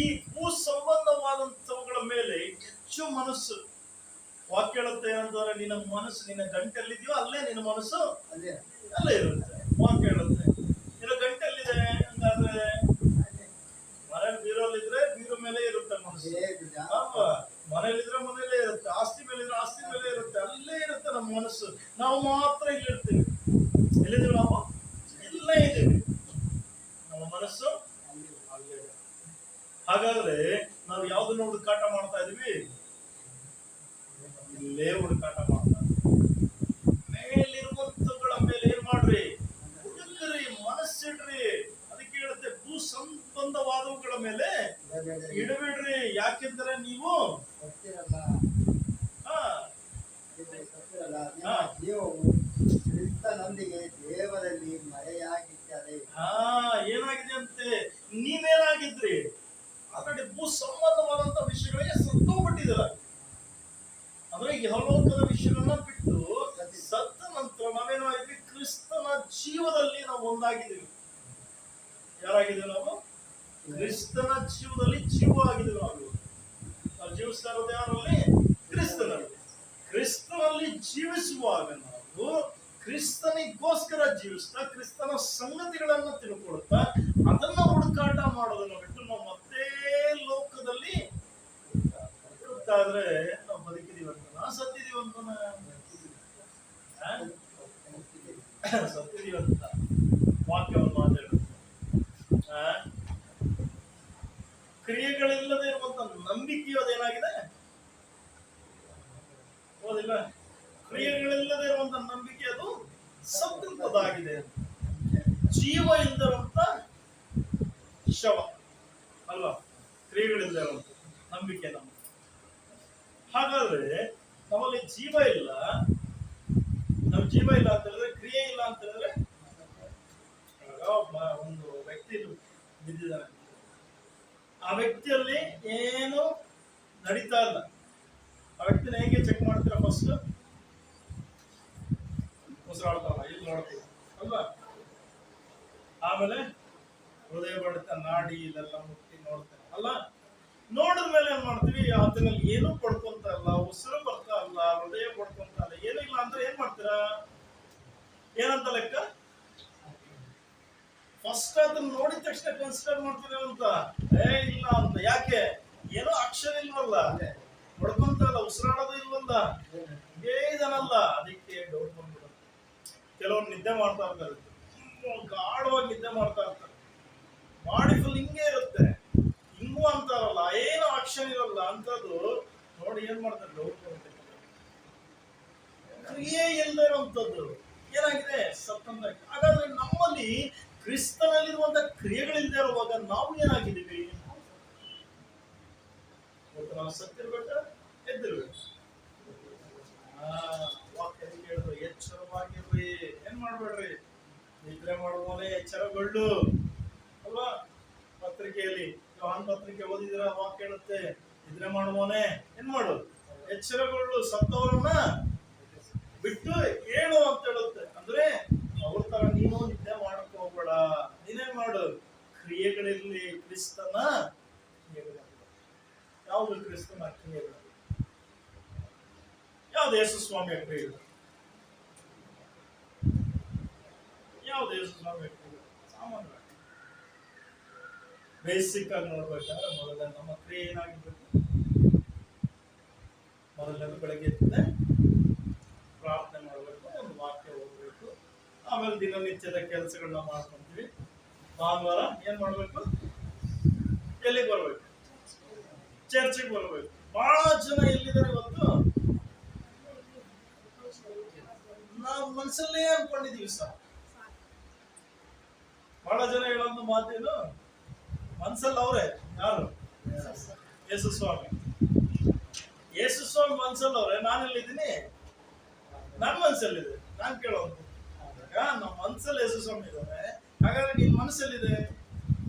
ಈ ಭೂ ಸಂಬಂಧವಾದಂತವುಗಳ ಮೇಲೆ ಹೆಚ್ಚು ಮನಸ್ಸು. ವಾಕ್ಯ ಹೇಳುತ್ತೆ ಏನಂದ್ರೆ, ನಿನ್ನ ಮನಸ್ಸು ನಿನ್ನ ಗಂಟೆಲ್ಲಿದೆಯೋ ಅಲ್ಲೇ ನಿನ್ನ ಮನಸ್ಸು ಅಲ್ಲೇ ಇರುತ್ತೆ. ವಾಕ್ಯ ಹೇಳುತ್ತೆ. ನಿನ್ನ ಗಂಟೆಲ್ಲಿದೆ ಹಂಗಾದ್ರೆ ಮನೇಲಿ ಬೀರೋಲಿದ್ರೆ ಬೀರೋ ಮೇಲೆ ಇರುತ್ತೆ ಮನಸ್ಸು. ಅಲ್ವಾ? ಮನೇಲಿದ್ರೆ ಮನೇಲೇ ಇರುತ್ತೆ, ಆಸ್ತಿ ಮೇಲಿದ್ರೆ ಆಸ್ತಿ ಮೇಲೆ ಇರುತ್ತೆ, ಅಲ್ಲೇ ಇರುತ್ತೆ ನಮ್ಮ ಮನಸ್ಸು. ನಾವು ಮಾತ್ರ ಇಲ್ಲಿರ್ತೀವಿ. ಎಲ್ಲಿದ್ದೀವಿ ನಾವು? ಇಲ್ಲೇ ಇದ್ದೀವಿ. ನಮ್ಮ ಮನಸ್ಸು ಅಲ್ಲೇ. ಹಾಗಾದ್ರೆ ನಾವು ಯಾವ್ದನ್ನ ಹುಡುಕಾಟ ಮಾಡ್ತಾ ಇದೀವಿ? ಇಲ್ಲೇ ಹುಡುಕಾಟ ಮಾಡ್ತಾ ಇದ್ದೀವಿ. ಮೇಲಿರುವಂತಗಳ ಮೇಲೆ ಏನ್ ಮಾಡ್ರಿ? ಹುಡುಕ್ರಿ, ಮನಸ್ಸಿಡ್ರಿ. ಅದಕ್ಕೆ ಹೇಳುತ್ತೆ, ಭೂ ಸಂಬಂಧವಾದವುಗಳ ಮೇಲೆ ಇಡಬೇಡ್ರಿ. ಯಾಕೆಂದ್ರೆ ನೀವು ಜೀವವು ಕ್ರಿಸ್ತನೊಂದಿಗೆ ದೇವರಲ್ಲಿ ಮರೆಯಾಗಿದ್ದರೆ. ಏನಾಗಿದೆ ಅಂತೆ? ನೀವೇನಾಗಿದ್ರಿ? ಆಲ್ರೆಡಿ ಭೂ ಒಂದಾಗಿದ್ದೀವಿ. ಯಾರಾಗಿದ್ದೀವಿ ನಾವು? ಕ್ರಿಸ್ತನ ಜೀವದಲ್ಲಿ ಜೀವ ಆಗಿದ್ದೀವಿ ನಾವು. ನಾವು ಜೀವಿಸ್ತಾ ಇರೋದು ಯಾರಲ್ಲಿ? ಕ್ರಿಸ್ತನಲ್ಲಿ. ಕ್ರಿಸ್ತನಲ್ಲಿ ಜೀವಿಸುವಾಗ ನಾವು ಕ್ರಿಸ್ತನಿಗೋಸ್ಕರ ಜೀವಿಸ್ತಾ ಕ್ರಿಸ್ತನ ಸಂಗತಿಗಳನ್ನ ತಿಳ್ಕೊಳ್ತಾ ಅದನ್ನ ಹುಡುಕಾಟ ಮಾಡೋದನ್ನ ಬಿಟ್ಟು ನಾವು ಮತ್ತೆ ಲೋಕದಲ್ಲಿ ಹುಡುಕ್ತಾ ಇದ್ರೆ ನಾವು ಬದುಕಿದೀವಂತನ ಸತ್ತಿದೀವಂತನ? ಸತ್ತಿದೀವಂತ ವಾಕ್ಯವನ್ನು ಮಾತಾಡುತ್ತೆ. ಕ್ರಿಯೆಗಳಿಲ್ಲದೆ ಇರುವಂತ ನಂಬಿಕೆಯು ಅದೇನಾಗಿದೆ? ಹೌದಿಲ್ಲ? ಕ್ರಿಯೆಗಳಿಲ್ಲದೆ ಇರುವಂತ ನಂಬಿಕೆ ಅದು ಸತ್ತಂತದಾಗಿದೆ. ಜೀವ ಇಲ್ಲದಿರುವಂತ ಶವ ಅಲ್ವಾ? ಕ್ರಿಯೆಗಳಿಲ್ಲದೆ ಇರುವಂತ ನಂಬಿಕೆ ನಮ್ಮ. ಹಾಗಾದ್ರೆ ನಮ್ಮಲ್ಲಿ ಜೀವ ಇಲ್ಲ, ನಮ್ ಜೀವ ಇಲ್ಲ ಅಂತ ಹೇಳಿದ್ರೆ, ಕ್ರಿಯೆ ಇಲ್ಲ ಅಂತ ಹೇಳಿದ್ರೆ, ಒಂದು ವ್ಯಕ್ತಿ ಬಿದ್ದಿದ್ದಾನೆ, ಆ ವ್ಯಕ್ತಿಯಲ್ಲಿ ಏನು ನಡೀತಾ ಇಲ್ಲ. ಆ ವ್ಯಕ್ತಿನ ಹೇಗೆ ಚೆಕ್ ಮಾಡ್ತೀರಾ? ಫಸ್ಟ್ ಉಸಿರಾಡ್ತಾವ ಇಲ್ಲಿ ನೋಡ್ತೀವಿ ಅಲ್ವಾ? ಆಮೇಲೆ ಹೃದಯ ಬಡಿತ, ನಾಡಿ ಇದೆಲ್ಲ ಮುಟ್ಟಿ ನೋಡ್ತೇವೆ ಅಲ್ಲ? ನೋಡಿದ್ಮೇಲೆ ಏನ್ ಮಾಡ್ತೀವಿ? ಅದರಲ್ಲಿ ಏನೂ ಪಡ್ಕೊಂತ ಇಲ್ಲ, ಉಸಿರು ಬರ್ತಾ ಇಲ್ಲ, ಹೃದಯ ಪಡ್ಕೊಂತ ಇಲ್ಲ, ಏನಿಲ್ಲ ಅಂದ್ರೆ ಏನ್ ಮಾಡ್ತೀರಾ? ಏನಂತ ಲೆಕ್ಕ? ಫಸ್ಟ್ ಅದನ್ನ ನೋಡಿದ ತಕ್ಷಣ ಕನ್ಸಿಡರ್ ಮಾಡ್ತೀವಿ ಅಂತ ಇಲ್ಲ ಅಂತ. ಯಾಕೆ? ಏನೋ ಅಕ್ಷರ ಇಲ್ವಲ್ಲ, ಹೊಡ್ಕೊಂತ ಇಲ್ಲ, ಉಸಿರಾಡೋದು ಇಲ್ವಲ್ಲ, ಇದನ್ನಲ್ಲ. ಅದಕ್ಕೆ ಡೌಟ್ ಬಂದ್ಬಿಡುತ್ತೆ. ಕೆಲವ್ರು ನಿದ್ದೆ ಮಾಡ್ತಾ ಇರ್ತಾರೆ, ಗಾಢವಾಗಿ ನಿದ್ದೆ ಮಾಡ್ತಾ ಇರ್ತಾರೆ, ಬಾಡಿ ಫುಲ್ ಹಿಂಗೆ ಇರುತ್ತೆ, ಹಿಂಗೂ ಅಂತಾರಲ್ಲ, ಏನು ಆಕ್ಷನ್ ಇರಲ್ಲ ಅಂತದ್ದು ನೋಡಿ ಏನ್ ಮಾಡ್ತಾರೆ? ಡೌಟ್ ಬರುತ್ತೆ. ಕ್ರಿಯೆ ಇಲ್ಲದೆ ಇರುವಂತದ್ದು ಏನಾಗಿದೆ? ಸತ್ತಂತ. ಹಾಗಾದ್ರೆ ನಮ್ಮಲ್ಲಿ ಕ್ರಿಸ್ತನಲ್ಲಿರುವಂತ ಕ್ರಿಯೆಗಳಿಲ್ಲದೆ ಇರುವಾಗ ನಾವು ಏನಾಗಿದ್ದೀವಿ? ನಾವು ಸತ್ತಿರ್ಬೇಕ, ಎದ್ದಿರ್ಬೇಕು. ವಾಕ್ಯದಲ್ಲಿ ಹೇಳಿದ್ರು, ಎಚ್ಚರವಾಗಿರ್ರಿ, ಏನ್ ಮಾಡ್ಬೇಡ್ರಿ, ನಿದ್ರೆ ಮಾಡುವವನೇ ಎಚ್ಚರಗೊಳ್ಳು ಅಲ್ವಾ? ಪತ್ರಿಕೆಯಲ್ಲಿ ಯೋಹಾನ್ ಪತ್ರಿಕೆ ಓದಿದಿರ, ವಾಕ್ಯ ಹೇಳುತ್ತೆ, ನಿದ್ರೆ ಮಾಡುವವನೇ ಏನ್ ಮಾಡು, ಎಚ್ಚರಗೊಳ್ಳು, ಸತ್ತವರನ್ನ ಬಿಟ್ಟು ಹೇಳು ಅಂತ ಹೇಳುತ್ತೆ. ಅಂದ್ರೆ ಅವ್ರ ತರ ನೀನು ನಿದ್ದೆ ಮಾಡಕ್ ಹೋಗ್ಬೇಡ, ನೀನೇನ್ ಮಾಡು, ಕ್ರಿಯೆಗಳಲ್ಲಿ ಕ್ರಿಸ್ತನ ಕ್ರಿಯೆಗಳು. ಯಾವುದು ಕ್ರಿಸ್ತನ ಕ್ರಿಯೆಗಳು? ಯಾವ್ದು ಯೇಸು ಸ್ವಾಮಿಯ ಕ್ರಿಯೆಗಳು? ಯಾವ್ದು ಯೇಸು ಸ್ವಾಮಿಯ ಕ್ರಿಯೆಗಳು? ಸಾಮಾನ್ಯ ಬೇಸಿಕ್ ಆಗಿ ನೋಡ್ಬೇಕಾದ್ರೆ ಮೊದಲ ನಮ್ಮ ಕ್ರಿಯೆ ಏನಾಗಿರ್ಬೇಕು? ಮೊದಲನೇದು ಬೆಳಗ್ಗೆ ಎದ್ದಿದೆ ಪ್ರಾರ್ಥನೆ ಮಾಡಬೇಕು, ಒಂದು ವಾಕ್ಯ ಓದಬೇಕು, ಆಮೇಲೆ ದಿನನಿತ್ಯದ ಕೆಲಸಗಳನ್ನ ಮಾಡ್ಕೊಂತೀವಿ. ಭಾನುವಾರ ಏನ್ ಮಾಡ್ಬೇಕು? ಎಲ್ಲಿಗೆ ಬರ್ಬೇಕು? ಚರ್ಚಿಗೆ ಬರ್ಬೇಕು. ಬಹಳ ಜನ ಎಲ್ಲಿದ್ದಾರೆ ಇವತ್ತು? ನಾವು ಮನಸ್ಸಲ್ಲೇ ಅನ್ಕೊಂಡಿದೀವಿ ಸರ್. ಬಹಳ ಜನ ಹೇಳೋದು ಮಾತೇನು? ಮನ್ಸಲ್ಲಿ ಅವ್ರೆ ಯಾರು? ಯೇಸು ಸ್ವಾಮಿ. ಯೇಸು ಸ್ವಾಮಿ ಮನ್ಸಲ್ಲಿ ಅವ್ರೆ, ನಾನೆಲ್ಲಿದ್ದೀನಿ? ನನ್ನ ಮನ್ಸಲ್ಲಿದೆ. ನಾನ್ ಕೇಳೋದು, ನಮ್ಮ ಮನ್ಸಲ್ಲಿ ಯೇಸು ಸ್ವಾಮಿ ಇದ್ದಾರೆ, ಹಾಗಾದ್ರೆ ನಿನ್ ಮನಸ್ಸಲ್ಲಿದೆ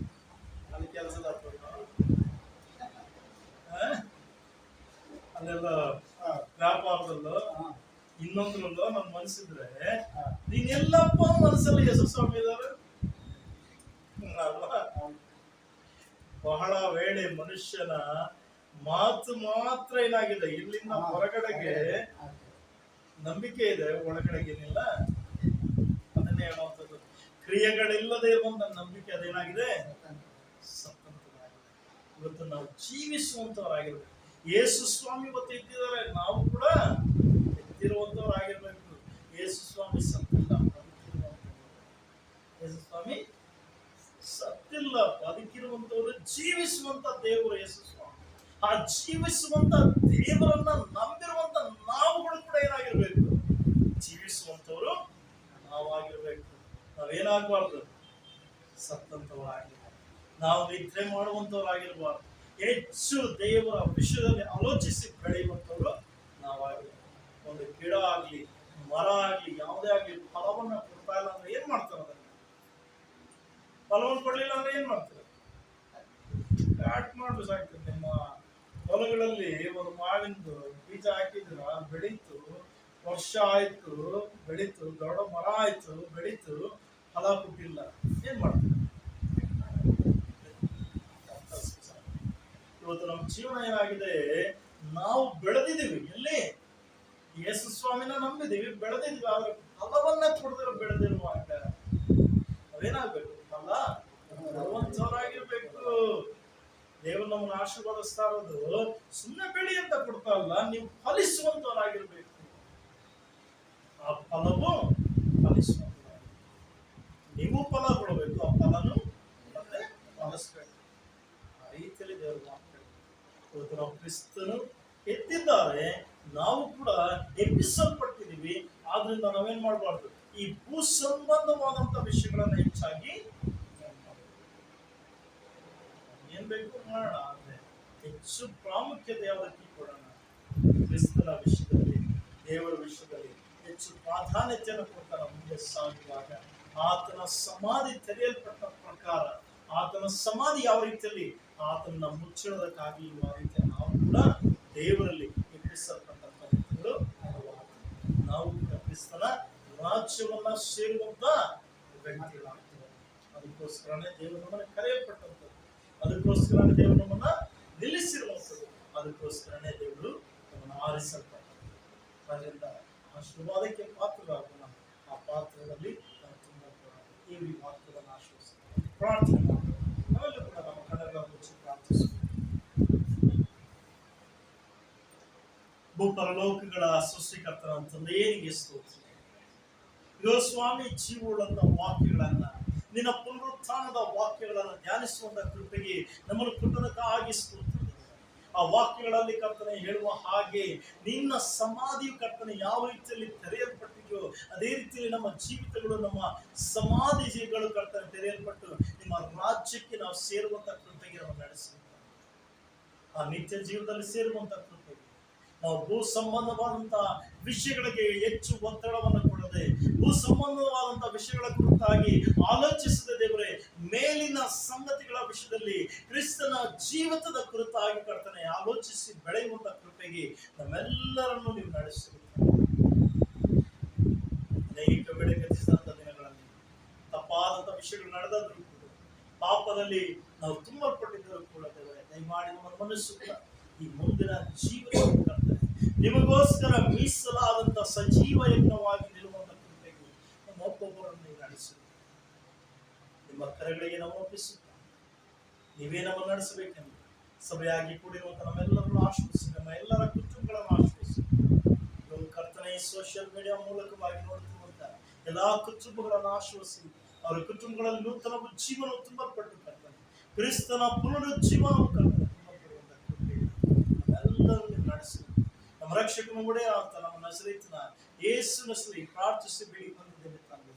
ಅಲ್ಲಿ ಕೆಲಸದ ಅಲ್ಲೆಲ್ಲ ವ್ಯಾಪಾರದಲ್ಲೂ ಇನ್ನೊಂದ್ರಲ್ಲೂ ನನ್ ಮನ್ಸಿದ್ರೆ, ನೀನ್ ಎಲ್ಲಪ್ಪ ಮನಸ್ಸಲ್ಲಿ ಯೇಸು ಸ್ವಾಮಿ ಇದ್ದಾರೆ ಅಲ್ವಾ? ಬಹಳ ವೇಳೆ ಮನುಷ್ಯನ ಮಾತು ಮಾತ್ರ ಏನಾಗಿದೆ, ಇಲ್ಲಿಂದ ಹೊರಗಡೆಗೆ ನಂಬಿಕೆ ಇದೆ, ಒಳಗಡೆಗೆ ಏನಿಲ್ಲ. ಅದನ್ನೇ ಹೇಳುವಂಥದ್ದು, ಕ್ರಿಯೆಗಳಿಲ್ಲದೆ ಇರುವಂತ ನಂಬಿಕೆ ಅದೇನಾಗಿದೆ? ಸತ್ತಂತದಾಗಿದೆ. ಇವತ್ತು ನಾವು ಜೀವಿಸುವಂತವರಾಗಿರ್ಬೇಕು. ಯೇಸು ಸ್ವಾಮಿ ಇವತ್ತು ಇದ್ದಿದ್ದಾರೆ, ನಾವು ಕೂಡ ಎದ್ದಿರುವಂತವರಾಗಿರ್ಬೇಕು. ಯೇಸು ಸ್ವಾಮಿ ಸತ್ತಿಲ್ಲ, ಯೇಸು ಸ್ವಾಮಿ ಸತ್ತಿಲ್ಲ, ಬದುಕಿರುವಂತವರು, ಜೀವಿಸುವಂತ ದೇವರು ಯೇಸು ಸ್ವಾಮಿ. ಆ ಜೀವಿಸುವಂತ ದೇವರನ್ನ ನಂಬಿರುವಂತ ನಾವುಗಳು ಕೂಡ ಏನಾಗಿರ್ಬೇಕು? ಜೀವಿಸುವಂತವರು ನಾವಾಗಿರ್ಬೇಕು. ನಾವೇನಾಗಬಾರ್ದು? ಸತ್ತಂತವರಾಗಿರ್ಬಾರ್ದು. ನಾವು ನಿದ್ರೆ ಮಾಡುವಂತವರಾಗಿರ್ಬಾರ್ದು. ಹೆಚ್ಚು ದೇವರ ವಿಷಯದಲ್ಲಿ ಆಲೋಚಿಸಿ ಬೆಳೆಯುವಂತವರು ನಾವಾಗಿರ್ಬೇಕು. ಒಂದು ಗಿಡ ಆಗ್ಲಿ, ಮರ ಆಗ್ಲಿ, ಯಾವುದೇ ಆಗ್ಲಿ ಫಲವನ್ನ ಕೊಡ್ತಾ ಇಲ್ಲ ಅಂದ್ರೆ ಏನ್ ಮಾಡ್ತಾರೆ? ಅದನ್ನ ಫಲವನ್ನು ಕೊಡ್ಲಿಲ್ಲ ಅಂದ್ರೆ ಏನ್ ಮಾಡ್ತಾರೆ? ಕಾಟ್ ಮಾಡ್ಬೇಕು ಆಗ್ತದೆ. ನಿಮ್ಮ ಹೊಲಗಳಲ್ಲಿ ಒಂದು ಮಾವಿಂದು ಬೀಜ ಹಾಕಿದ್ರ, ಬೆಳೀತು, ವರ್ಷ ಆಯ್ತು, ಬೆಳೀತು, ದೊಡ್ಡ ಮರ ಆಯ್ತು, ಬೆಳೀತು, ಫಲ ಕೊಟ್ಟಿಲ್ಲ, ಏನ್ ಮಾಡ್ತೀವಿ? ಇವತ್ತು ನಮ್ಮ ಜೀವನ ಏನಾಗಿದೆ, ನಾವು ಬೆಳೆದಿದ್ದೀವಿ ಎಲ್ಲಿ? ಯೇಸು ಸ್ವಾಮಿನ ನಂಬಿದೀವಿ, ಬೆಳೆದಿದ್ವಿ, ಆದ್ರೆ ಫಲವನ್ನ ಕೊಡದಿರೋ ಬೆಳೆದಿರುವಾಗ ನಾವೇನಾಗ್ಬೇಕು? ಫಲ ಫಲವಂತರಾಗಿರ್ಬೇಕು. ದೇವರು ನಮ್ಮನ್ನು ಆಶೀರ್ವಾದಿಸ್ತಾ ಇರೋದು ಸುಮ್ಮನೆ ಬೆಳಿ ಅಂತ ಕೊಡ್ತಾ ಇಲ್ಲ, ನೀವು ಫಲಿಸುವಂತವರಾಗಿರ್ಬೇಕು. ಆ ಫಲವು ಫಲಿಸುವಂತ, ನೀವು ಫಲ ಕೊಡಬೇಕು, ಆ ಫಲನು ಮತ್ತೆ ಫಲಿಸ್ಬೇಕು. ಆ ರೀತಿಯಲ್ಲಿ ದೇವರು ಮಾಡ್ತಾರೆ. ಇವತ್ತು ನಾವು ಕ್ರಿಸ್ತನು ಎದ್ದಿದ್ದಾರೆ, ನಾವು ಕೂಡ ಎಬ್ಬಿಸಲ್ಪಟ್ಟಿದ್ದೀವಿ. ಆದ್ರಿಂದ ನಾವೇನ್ ಮಾಡಬಾರ್ದು? ಈ ಭೂ ಸಂಬಂಧವಾದಂತ ವಿಷಯಗಳನ್ನ ಹೆಚ್ಚಾಗಿ ಏನ್ ಬೇಕು ಮಾಡೋಣ, ಅಂದ್ರೆ ಹೆಚ್ಚು ಪ್ರಾಮುಖ್ಯತೆ ಯಾವುದಕ್ಕೆ ಕೊಡೋಣ? ಕ್ರಿಸ್ತನ ವಿಷಯದಲ್ಲಿ, ದೇವರ ವಿಷಯದಲ್ಲಿ ಹೆಚ್ಚು ಪ್ರಾಧಾನ್ಯತೆಯನ್ನು ಕೊಡ್ತಾರ. ಮುಂದೆ ಸಾಗುವಾಗ ಆತನ ಸಮಾಧಿ ತೆರೆಯಲ್ಪಟ್ಟ ಪ್ರಕಾರ, ಆತನ ಸಮಾಧಿ ಯಾವ ರೀತಿಯಲ್ಲಿ ಆತನ ಮುಚ್ಚಿಡೋದಕ್ಕಾಗಿ, ಆ ರೀತಿ ನಾವು ಕೂಡ ದೇವರಲ್ಲಿ ಎಬ್ಬಿಸಲ್ಪಟ್ಟಂತ ವ್ಯಕ್ತಿಗಳು. ನಾವು ಕ್ರಿಸ್ತನ ರಾಜ್ಯವನ್ನ ಸೇರುವಂತ ವ್ಯಕ್ತಿಗಳಾಗ್ತೇವೆ. ಅದಕ್ಕೋಸ್ಕರನೇ ದೇವರು ನಮ್ಮನ್ನು ಕರೆಯಲ್ಪಟ್ಟಂಥದ್ದು, ಅದಕ್ಕೋಸ್ಕರನೇ ದೇವರು ನಮ್ಮನ್ನ ನಿಲ್ಲಿಸಿರುವಂಥದ್ದು, ಅದಕ್ಕೋಸ್ಕರನೇ ದೇವರು ನಮ್ಮನ್ನು ಆರಿಸಲ್ಪಟ್ಟದ್ದು. ಅದರಿಂದ ಆಶೀರ್ವಾದಕ್ಕೆ ಪಾತ್ರರಾಗೋಣ. ಆ ಪಾತ್ರದಲ್ಲಿ ನಾವು ತುಂಬಾ ಈ ವಾಕ್ಯವನ್ನು ಆಶ್ರಯಿಸ್ತೀವಿ, ಪ್ರಾರ್ಥನೆ ಮಾಡೋಣ. ನಾವೆಲ್ಲ ಕೂಡ ನಮ್ಮ ಕಣ್ಣುಗಳ ಮುಚ್ಚಿ ಪ್ರಾರ್ಥಿಸುತ್ತೇವೆ. ಭೂಪರಲೋಕಗಳ ಸೃಷ್ಟಿಕರ್ತನ ತಂದೆಯೇ ಸ್ತೋತ್ರ. ಯೋ ಸ್ವಾಮಿ, ಜೀವವುಳ್ಳಂತ ವಾಕ್ಯಗಳನ್ನ, ನಿನ್ನ ಪುನರುತ್ಥಾನದ ವಾಕ್ಯಗಳನ್ನು ಧ್ಯಾನಿಸುವಂತ ಕೃಪೆಗೆ ನಮ್ಮನ್ನು ಕೊಟ್ಟದಕ್ಕಾಗಿ ಸ್ತೋತ್ರ. ಆ ವಾಕ್ಯಗಳಲ್ಲಿ ಕರ್ತನೆ ಹೇಳುವ ಹಾಗೆ ನಿನ್ನ ಸಮಾಧಿಯು ಕರ್ತನೆ ಯಾವ ರೀತಿಯಲ್ಲಿ ತೆರೆಯಲ್ಪಟ್ಟಿದೆಯೋ ಅದೇ ರೀತಿಯಲ್ಲಿ ನಮ್ಮ ಜೀವಿತಗಳು, ನಮ್ಮ ಸಮಾಧಿಗಳು ಕರ್ತನೆ ತೆರೆಯಲ್ಪಟ್ಟು ನಿಮ್ಮ ರಾಜ್ಯಕ್ಕೆ ನಾವು ಸೇರುವಂತ ಕೃಪೆಗೆ ನಾವು ನಡೆಸಬೇಕು. ಆ ನಿತ್ಯ ಜೀವನದಲ್ಲಿ ಸೇರುವಂತ ಕೃಪೆಗೆ ನಾವು ಭೂ ಸಂಬಂಧವಾದಂತಹ ವಿಷಯಗಳಿಗೆ ಹೆಚ್ಚು ಒತ್ತಡವನ್ನು ಕೊಡದೆ, ಭೂ ಸಂಬಂಧವಾದಂತಹ ವಿಷಯಗಳ ಕುರಿತಾಗಿ ಆಲೋಚಿಸದೆ ದೇವರೇ, ಮೇಲಿನ ಸಂಗತಿಗಳ ವಿಷಯದಲ್ಲಿ ಕ್ರಿಸ್ತನ ಜೀವಿತದ ಕುರಿತಾಗಿ ಕರ್ತನೆ ಆಲೋಚಿಸಿ ಬೆಳೆಯುವಂತ ಕೃಪೆಗೆ ನಮ್ಮೆಲ್ಲರನ್ನು ನೀವು ನಡೆಸಿರುತ್ತಾರೆ. ಅನೇಕ ವೇಳೆ ಗತಿಸಿದಂತ ದಿನಗಳಲ್ಲಿ ತಪ್ಪಾದಂತ ವಿಷಯಗಳು ನಡೆದಾದ್ರೂ ಕೂಡ, ಪಾಪದಲ್ಲಿ ನಾವು ತುಂಬಲ್ಪಟ್ಟಿದ್ದರೂ ಕೂಡ ದೇವರೇ, ದಯಮಾಡಿ ನಮ್ಮ ಮನಸ್ಸು ಕೂಡ ಈ ಮುಂದಿನ ಜೀವನ ನಿಮಗೋಸ್ಕರ ಮೀಸಲಾದಂತ ಸಜೀವ ಯಜ್ಞವಾಗಿ ನಿಲ್ಲುವಂತ ಕೃಪೆಗೆ ನಮ್ಮೊಬ್ಬೊಬ್ಬರನ್ನು ನಡೆಸಿ ನಿಮ್ಮ ಕರೆಗಳಿಗೆ ನಾವು ಒಪ್ಪಿಸುತ್ತ ನೀವೇ ನಮ್ಮನ್ನು ನಡೆಸಬೇಕೆಂದು ಸಭೆಯಾಗಿ ಕೂಡಿರುವಂತ ನಮ್ಮೆಲ್ಲರನ್ನು ಆಶ್ರಯಿಸಿ, ನಮ್ಮ ಎಲ್ಲರ ಕುಟುಂಬಗಳನ್ನು ಆಶ್ರಯಿಸಿ. ಕರ್ತನೆ ಸೋಷಿಯಲ್ ಮೀಡಿಯಾ ಮೂಲಕವಾಗಿ ನೋಡುತ್ತಿರುವಂತ ಎಲ್ಲಾ ಕುಟುಂಬಗಳನ್ನು ಆಶ್ರಯಿಸಿ, ಅವರ ಕುಟುಂಬಗಳಲ್ಲಿ ನೂತನ ಜೀವನ ತುಂಬಲ್ಪಟ್ಟು ಕರ್ತನೆ ಕ್ರಿಸ್ತನ ಪುನರುಜ್ಜೀವನವು ಕರ್ತನೆ ತುಂಬಲ್ಪಡುವಂತ ಕೃಪೆ ನಮ್ಮೆಲ್ಲರನ್ನು ನಡೆಸಿ ನಮ್ಮ ರಕ್ಷಕನ ಒಡೆಯ ಅಂತ ನಮ್ಮ ನಜರೇತಿನ ಯೇಸುವಿನ ಹೆಸರಲ್ಲಿ ಪ್ರಾರ್ಥಿಸಿ ಬೇಡಿಕೊಂಡಿದ್ದೇವೆ ತಂದೆ.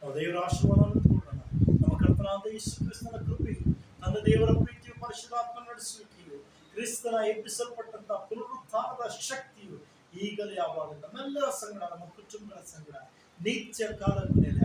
ನಾವು ದೇವರ ಆಶೀರ್ವಾದವನ್ನು ಕೊಡೋಣ. ನಮ್ಮ ಕರ್ತನಾದ ಯೇಸು ಕ್ರಿಸ್ತನ ಕೃಪೆಯು, ನನ್ನ ದೇವರ ಪ್ರೀತಿಯು, ಪರಿಶುದ್ಧಾತ್ಮ ನಡೆಸುವಿಕೆಯು, ಕ್ರಿಸ್ತನ ಎಬ್ಬಿಸಲ್ಪಟ್ಟಂತ ಪುನರುತ್ಥಾನದ ಶಕ್ತಿಯು ಈಗಲೇ ಯಾವಾಗ ನಮ್ಮೆಲ್ಲರ ಸಂಗಡ, ನಮ್ಮ ಕುಟುಂಬಗಳ ಸಂಗಡ ನಿತ್ಯ ಕಾಲದ ಮೇಲೆ